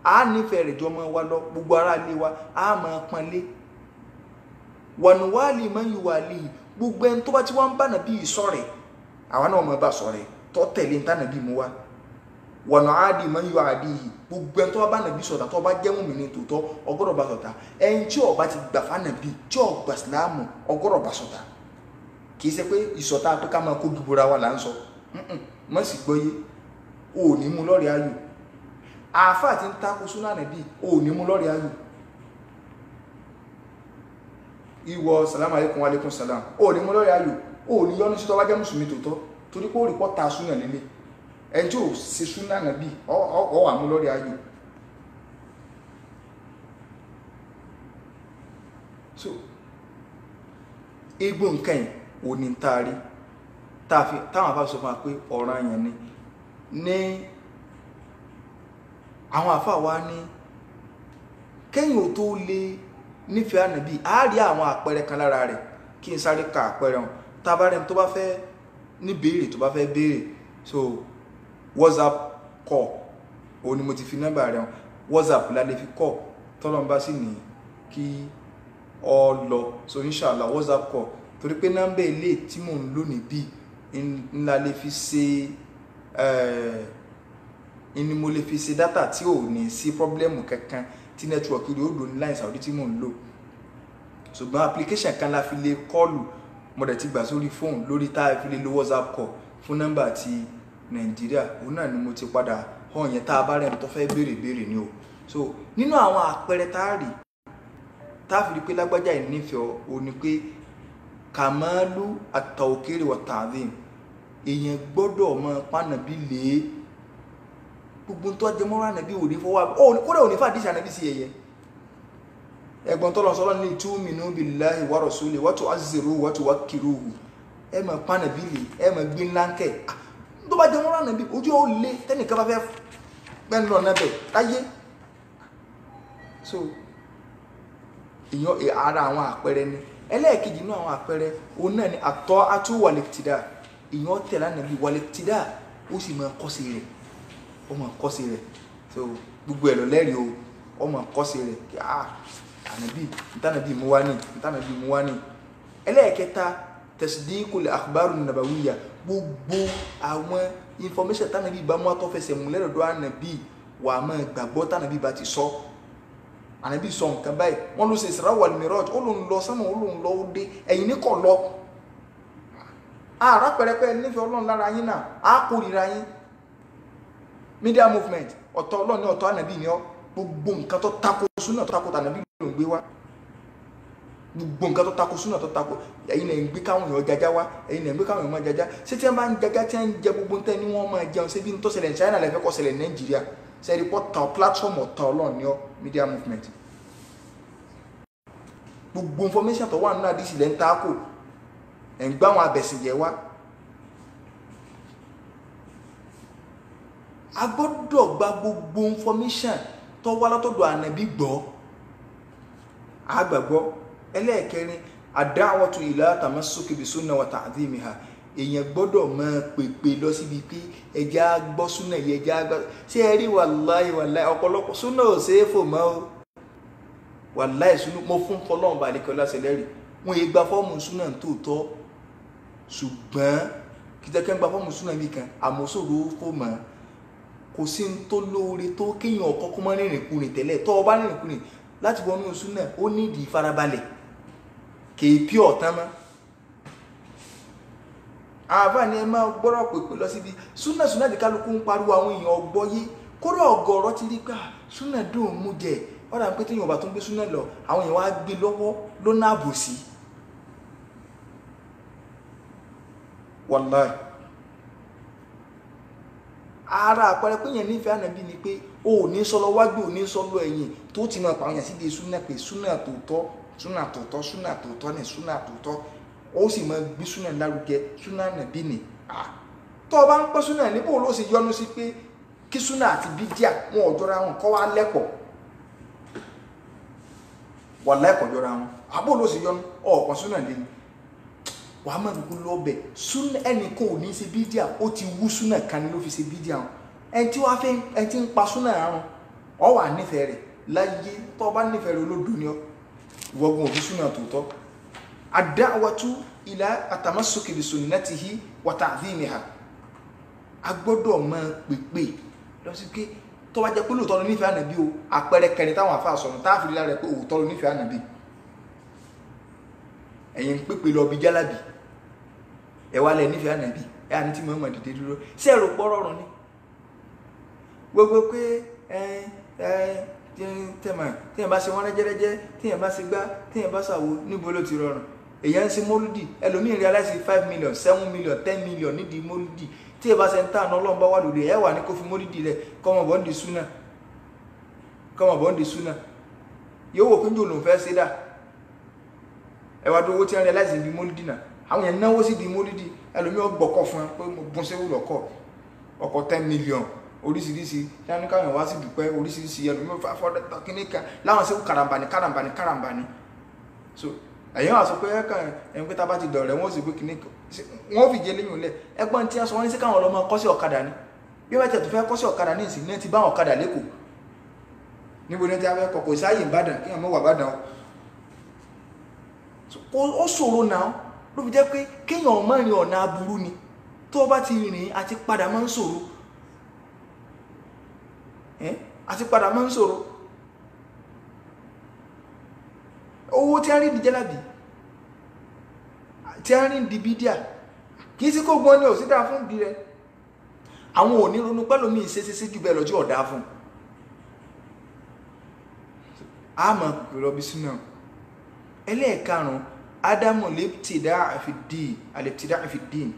a nífẹ̀ẹ́ rẹ̀ jọ mọ́ wa lọ gbogbo ara ilé wa a máa pọ́nlé wọnúwálì máa ń yíwà lè gbogbo ẹni tó bá ti wá ń bá nàbí ìsọ̀rẹ̀ àwa náà máa bá sọ̀rẹ̀ tó tẹ̀lé ń tànàbí mú wa wọnú àdì máa ń yíwà àdì yìí gbogbo ẹni tó bá nàbí sọ̀tà tó bá jẹ́ mùmínì tòótọ́ ọgọ́rọ̀ bá sọ̀tà ẹni tí ó bá ti gbà fánàbí tí ó gbà sílámù ọgọ́rọ̀ bá sọ̀tà kì í ṣe pé ìsọ̀tà pé ká máa kó dùbúra wa là ń sọ mọ́ sì gbọ́yé o ò ní mú lọ́rẹ̀ ayò àáfàá ti ń takò súnà nàbí o ò ní mú lọ́rẹ̀ ayò ìwọ salamu alaikum alaikum salam o ò ní mú lọ́rẹ̀ ayò o ò ní yọ́nú sí tó bá jẹ́ mùsùlùmí tòótọ́ torí pé ó rí pọ́ta súnà nílé ẹni tí ò ṣe súnà nàbí ọ wà mú lọ́rẹ̀ ayò so egbò nǹkan yìí ò ní taari táwọn àfáà sọ fún wa pé ọ̀ràn yẹn ni ní àwọn àfáà wa ní kẹ́yìn ò tó lè nífẹ̀ẹ́ ànábì á rí àwọn àpẹẹrẹ kan lára rẹ̀ kí n sáré ka àpẹẹrẹ wọn tábàárẹ̀ tó bá fẹ́ ní béèrè tó bá fẹ́ béèrè so WhatsApp call òun ni mo ti fi nọ́mbà rẹ̀ wọn WhatsApp la lè fi call tọ́lọ́n bá sì ní kí ọ lọ so inshallah WhatsApp call torí pé nọ́mbà ilé tí mò ń lò níbí ńlá lè fi ṣe ni mo lè fi ṣe data tí ò ní sí pọ́blẹ́mù kankan tí nẹ́tíwọ̀kì rí ó dò ní line Saudi tí mò ń lò ṣùgbọ́n application kan la fi lè kọ́ọ̀lù mo dẹ̀ ti gbà sórí fóònù lórí tá a fi lè lo WhatsApp call fún nọ́mbà ti Nàìjíríà òun náà ni mo ti padà hàn yẹn tá a bá rẹ̀ tó fẹ́ béèrè ni o so nínú àwọn àpẹẹrẹ tá a rí tá a fi rí pé lágbájá yìí nífẹ̀ẹ́ o ní pé kàmáàlú àtàwòkèrè wà tààdín èèyàn gbọ́dọ̀ mọ pànàbí lè gbogbo tó jẹ mọ́ra nàbí òní fọwọ́ kódà òní fàdíṣì ànàbí sí ẹ̀yẹ ẹgbọ́n tọ́lọ sọ́lọ́ ní tu'minu billahi wa rasulihi wa tu'azziruhu wa tuwaqqiruhu ẹ mọ̀ pànàbí lè ẹ mọ̀ gbé ńláńkẹ́ tó bá jẹ mọ́ra nàbí ojú ó lé tẹ́nìkan bá fẹ́ gbẹ́nu ọ̀nà bẹ̀ láyé so ìyàn ara àwọn àpẹẹrẹ ni ẹlẹ́ẹ̀kejì inú àwọn àpẹẹrẹ òun náà ni àtọ́ àtúwàlẹ̀tìdá ìyàn tẹ̀lé ànàbí wàlẹ̀tìdá ó sì máa kọ́sí rẹ̀ ó máa kọ́sí rẹ̀ so gbogbo ẹ̀ lọ lẹ́rìí o ó máa kọ́sí rẹ̀ kí ànàbí ntànàbí mú wá ní ẹlẹ́ẹ̀kẹta tasdiqul akhbaru nabawiyya gbogbo àwọn information tànàbí bá mú àtọ́fẹsẹ̀ múlẹ̀ lọ́dọ̀ ànàbí wà á máa gbàgbọ́ tànàbí bá ti sọ ànàbí sọ nǹkan báyìí wọ́n ló ṣe Isra wal Miraj ó ló ń lọ sánmà ó ló ń lọ ó dé ẹ̀yìn ní kọ̀ lọ àrà pẹrẹpẹ nífẹ̀ẹ́ Ọlọ́run lára yín náà á kórìíra yín media movement ọ̀tọ̀ Ọlọ́run ní ọ̀tọ̀ ànàbí ni ọ́ gbogbo nǹkan tó tako súnà tó tako tànàbí ló ń gbé wá gbogbo nǹkan tó tako súnà tó tako ẹ̀yin lè ń gbé káwọn èèyàn jaja wá ẹ̀yin lè ń gbé káwọn èèyàn máa jaja ṣé tí wọ́n bá ń jaja tí wọ́n ń jẹ gbogbo nǹkan ni wọ́n máa jẹun ṣé bí n tó ṣẹlẹ̀ ní China lẹ́fẹ̀ẹ́ kọ́ ṣẹlẹ̀ ní Nàìjíríà sẹ́ẹ̀rì pọ́tà platform ọ̀tọ̀ Ọlọ́run ní ọ́ media movement gbogbo information tó wà nínú àdìsí lẹ́ ń tako ẹ̀ ń gbá wọn abẹ̀sìnjẹ́ wá a gbọ́dọ̀ gba gbogbo information tó wá látọ̀dọ̀ ànàbí gbọ́ àgbàgbọ́ ẹlẹ́ẹ̀kẹrin ad-da'watu ila tamassuki bi sunnah wa ta'dhimiha èèyàn gbọ́dọ̀ máa pèpè lọ síbi pé ẹja gbọ́ súnà yẹ ẹja gbọ́ ṣé ẹ rí wàláì ọ̀pọ̀lọpọ̀ súnà ò ṣeé fò mọ́ o wàláì súnà mo fún fọlọ́run balẹ̀kẹ́ ọlásẹ̀lẹ́rì wọn yé gba fọ́ọ̀mù súnà tòótọ́ ṣùgbọ́n kìtẹ́kẹ́ ń gba fọ́ọ̀mù súnà bí kan àmọ́sòrò fò mọ́ kò sí ń tó lóore tó kéèyàn kọ́kọ́ mọ́ rìnrìnkùnrin tẹ́lẹ̀ tọ́ ọ bá rìnrìnkùnrin láti wọnú súnà ó nídìí ìfarabalẹ̀ kèépí ọ̀tán mọ́ àbá ni ẹ máa gbọ́rọ̀ pèpè lọ síbi súnà di kálukú ń pariwo àwọn èèyàn ọgbọ́ yé kódà ọ̀gọ̀rọ̀ ti rí pé súnà dùn mú jẹ ọ̀rọ̀ àpé téèyàn bá tó ń gbé súnà lọ àwọn èèyàn wá gbé lọ́wọ́ ló ná àbòsí wàláì ara àpẹẹrẹ pé yẹn nífẹ̀ẹ́ ànàbí ni pé o ò ní sọlọ wájú ò ní sọlọ ẹ̀yìn tó ti máa pàwọn yàn sí di súnà pé súnà tòótọ́ ní súnà tòótọ́ ó sì máa gbé súnà lárugẹ súnà ànàbí ni tó o bá ń pẹ́ súnà níbo ló sì yọnu sí pé kí súnà àti bídíà wọn ò jọra wọn kọ́ wá lẹ́pọ̀ wà lẹ́pọ̀ jọra wọn àbó ló sì yọnu ọ̀pọ̀ súnà lẹ́nu wà á máa gbogbo lọ́bẹ̀ súnà ẹnìkan ò ní ṣe bídíà ó ti wú súnà kan ní ló fi ṣe bídíà wọn ẹni tí wàá fẹ́ ẹni tí ń pa súnà àrùn ọ wà nífẹ̀ẹ́ rẹ̀ láyé tó o bá nífẹ̀ẹ́ rẹ̀ olódò ni ọ ìwọ́gun òfin súnà tòótọ́ ad-da'watu ila at-tamassuki bi sunnatihi wa ta'dhimiha a gbọ́dọ̀ máa pèpè lọ sí pé tó bá jẹ́ pé lóòótọ́ ló nífẹ̀ẹ́ ànàbí o àpẹẹrẹ kẹrin táwọn àfa sọ̀rọ̀ tá a fi rí lára rẹ̀ pé òótọ́ ló nífẹ̀ẹ́ ànàbí ẹ̀yin ń pèpè lọ bí jálàbì ẹ wá lẹ nífẹ̀ẹ́ ànàbí ẹ àní tí Muhammad dìde dúró ṣé ẹ̀rọ pọ́ rọrùn ni gbogbo pé tíyẹn bá ṣe wọ́n rẹ́jẹ́rẹ́jẹ́ tíyẹn bá ṣe gbá tíyẹn bá ṣàwo níbo ló ti rọrùn èyàn ń ṣe mólúdì ẹlòmíì realize 5 million 7 million 10 million nídìí mólúdì tí ẹ bá ṣe ń tà náà lọ́nà bá wà lórí ẹ wà ní kó fi mólúdì rẹ kọ́mọ bọ́ ń di súnà yóò wò pé ń jò lòun fẹ́ ṣe dà ẹ wá dúró tí wọ́n realize ní mólúdì náà àwọn yẹn náwó sí di mólúdì ẹlòmíì ọgbọ̀kọ̀ fún ẹ pé mo bùn ṣé wúlọ̀ ọkọ̀ 10 million oríṣiríṣi láwọn káwọn wá sí dùpẹ́ oríṣiríṣi ẹlòmíì fà fọ́dẹ̀ kíníkà láwọn ṣe karambani so ẹ̀yàn wà sọ pé ẹ̀yàn pé tá bá ti dọ̀rẹ́ wọ́n sì pé kìíní wọ́n fi jẹ lẹ́yìn lẹ̀ ẹgbọ́n tí a sọ wọ́n ní sí káwọn ọlọ́mọ kọ́ sí ọ̀kadà ni bí wọ́n tẹ̀ tó fẹ́ kọ́ sí ọ̀kadà ní ìsìn ní ti bá ọ̀kadà lẹ́kọ̀ọ́ níbo ní ti a fẹ́ kọ̀kọ̀ sáyè Ìbàdàn kí wọ́n mọ̀ wà Ìbàdàn ó ṣòro náà ló fi jẹ́ pé kéèyàn má rìn ọ̀nà aburú ni tó bá ti rìn àti padà máa ń ṣòro àti padà máa ń ṣòro owó tí a rí di jẹ́lábì tí a rí di bídíà kì í sí kó gbọ́n ní òsídà fún bí rẹ àwọn òní ronú pẹ́lú mi ìṣesí jù bẹ́ẹ̀ lọ́jọ́ ọ̀dá fún a mọ̀ pẹ̀lú bí sínú ẹlẹ́ẹ̀karùn-ún ádámù lẹ́pìtìdá àfìdín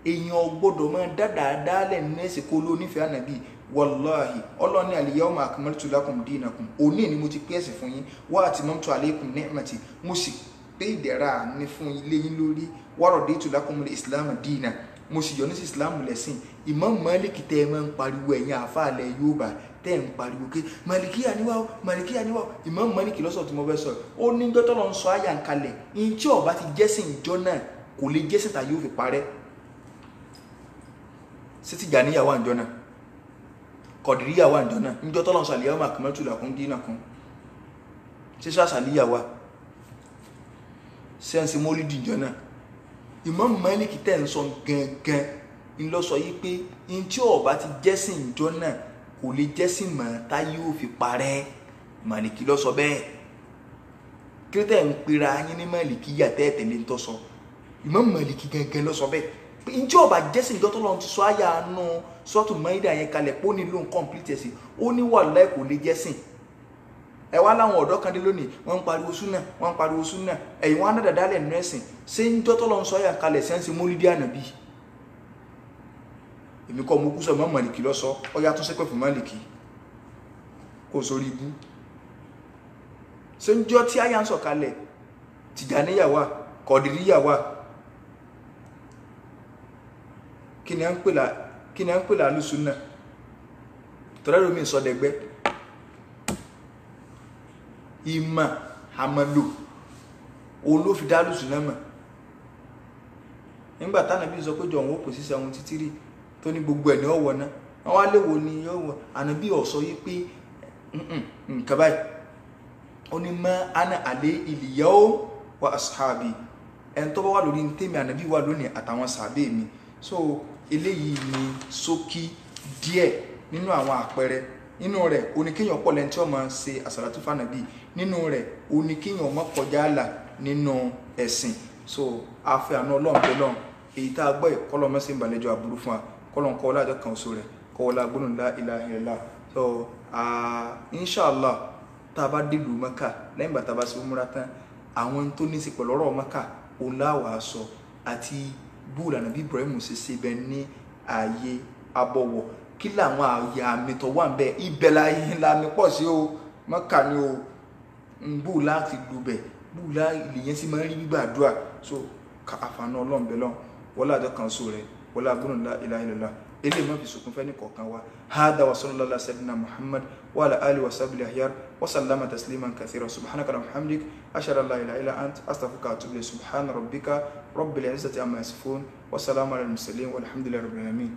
èèyàn gbọ́dọ̀ máa dáadáa dálẹ̀ nẹ́ẹ̀sì kó ló nífẹ̀ẹ́ ànàbí wàláhì ọlọ́ni al-yawma akmaltu lakum dinakum òní ni mo ti pé ẹ̀sìn fún yín wa atmamtu alaykum ni'mati mo sì pé ìdẹ̀ra ní fún ilé yín lórí wa raditu lakum al-islam dina mo sì yọ ní sí islam lẹ́sìn Imam Malik tẹ́ ẹ máa ń pariwo ẹ̀yìn àfáàlẹ̀ Yorùbá tẹ́ ẹ ń pariwo pé malikiya níwá Imam Malik lọ́sọ̀ tí mo fẹ́ sọ ó ní dọ́tọ́ lọ sọ àyà ń kalẹ̀ in tí ọba ti jẹ́sìn ìjọ náà kò lè jẹ́sìn tà yóò fi parẹ́ sí ti Tìjàníyà wà ìjọ náà Kọ̀dìríyà wà ìjọ náà níjọ́ tọ́lọ́ sọ al-yawma akmaltu lakum dinakum ṣíṣọ́ àṣàlíyà wà sẹ́ǹsì mọ́lídì ìjọ náà Imam Malik tẹ́ ń sọ gangan ń lọ sọ yìí pé in tí ọba ti jẹ́sìn ìjọ náà kò lè jẹ́sìn mọ́ tá yóò fi parẹ́ Màlìkí ló sọ bẹ́ẹ̀ kírétẹ̀ ń pera yín ní Màlìkí yà tẹ́ẹ̀tẹ̀lé ń tọ́ sọ Imam Malik gangan ló sọ bẹ́ẹ̀ pé in tí ọba jẹ́sìn ìjọ tó lọ́n ti sọ àyà nù sọ́tù Máídà yẹn kalẹ̀ pé ó nílò ń complete sí ó ní wàláhì kò lè jẹ́sìn ẹ wá láwọn ọ̀dọ́ kan dé lónìí wọ́n ń pariwo súnà ẹ̀yìn wọn á dàda dálẹ̀ nínú ẹ̀sìn ṣé ń jọ́ tó lọ́n sọ àyà kalẹ̀ sẹ́ńsì mólídìí ànàbí èmi kọ́ mo kú sọ Imam Malik ló sọ ọ yà tún sẹ́pẹ̀ fún Málìkì kò sórí ibú ṣé ń jọ́ tí àyà ń sọ kalẹ̀ Tìjàníyà wà Kọ̀dìríyà wà kí ni à ń pè lálùsùnà tọ́lá lómi ìsọdẹ̀gbẹ́ ìmọ̀ àmàlò olófi dá lùsùnà mọ̀ nígbà tánàbí sọ pé jọ̀wọ́ kò sí 73 tó ní gbogbo ẹ̀ ní ọ̀wọ̀ náà wọ́n wá léwo ní ọ̀wọ̀ ànàbí ọ̀sọ́ yí pé nǹkan báyìí ó ní ma ana alayhi al-yawm wa ashabi ẹni tó bá wà lórí tèmi ànàbí wà lónìí àtàwọn sàbẹ̀ mi so eléyìí ni ṣókí díẹ̀ nínú àwọn àpẹẹrẹ nínú rẹ̀ oníkéèyàn pọ̀ lẹ́ni tí ó máa ṣe àsàlátù fànàbí nínú rẹ̀ oníkéèyàn má kọjá àlà nínú ẹ̀sìn so afẹ́ àánú Ọlọ́run pé lọ́run èyí tá a gbọ́ ìkọlọ́ mẹ́sìn ìbàlẹ́jọ́ àbúrú fún wa kọ́lọ́n kọ́ lájọ́ kan oṣù rẹ̀ kọ́ wọlé agbóhùn la ilaha illallah so inshallah tá a bá dìlù Mẹ́kà lẹ́yìn ìgbà tá a bá ṣe umrah tán àwọn tó ní í ṣe pẹ̀lú ọ̀rọ̀ Mẹ́kà òun láwàá sọ àti búùlà nàbí Ibrahim ṣe ṣe bẹ ní ààyè abọ̀wọ̀ kí làwọn ààyè àmì tó wà ń bẹ ibẹ̀ láyé láàmì pọ̀ sí o Mẹ́kà ni o búùlà ti gbùbẹ̀ búùlà ìlìyẹn sì máa ń rí gbígbàdúrà so àfààní Ọlọ́run bẹ̀ lọ́n wọlé àjọ kan sóò rẹ̀ wọlé agbóhùn la ilaha illallah eléyìí má fi sùkún fẹ́ ní kọ̀ọ̀kan wa hada wa sallallahu ala sayyidina Muhammad wa ala alihi wa sahbihi ahyar wa sallama tasliman kathira subhanaka wa bihamdik ashhadu an la ilaha illa ant astaghfiruka wa atubu ilayk subhana rabbika rabbil izzati amma yasifun wa salamun ala al mursalin walhamdulillahi rabbil alamin.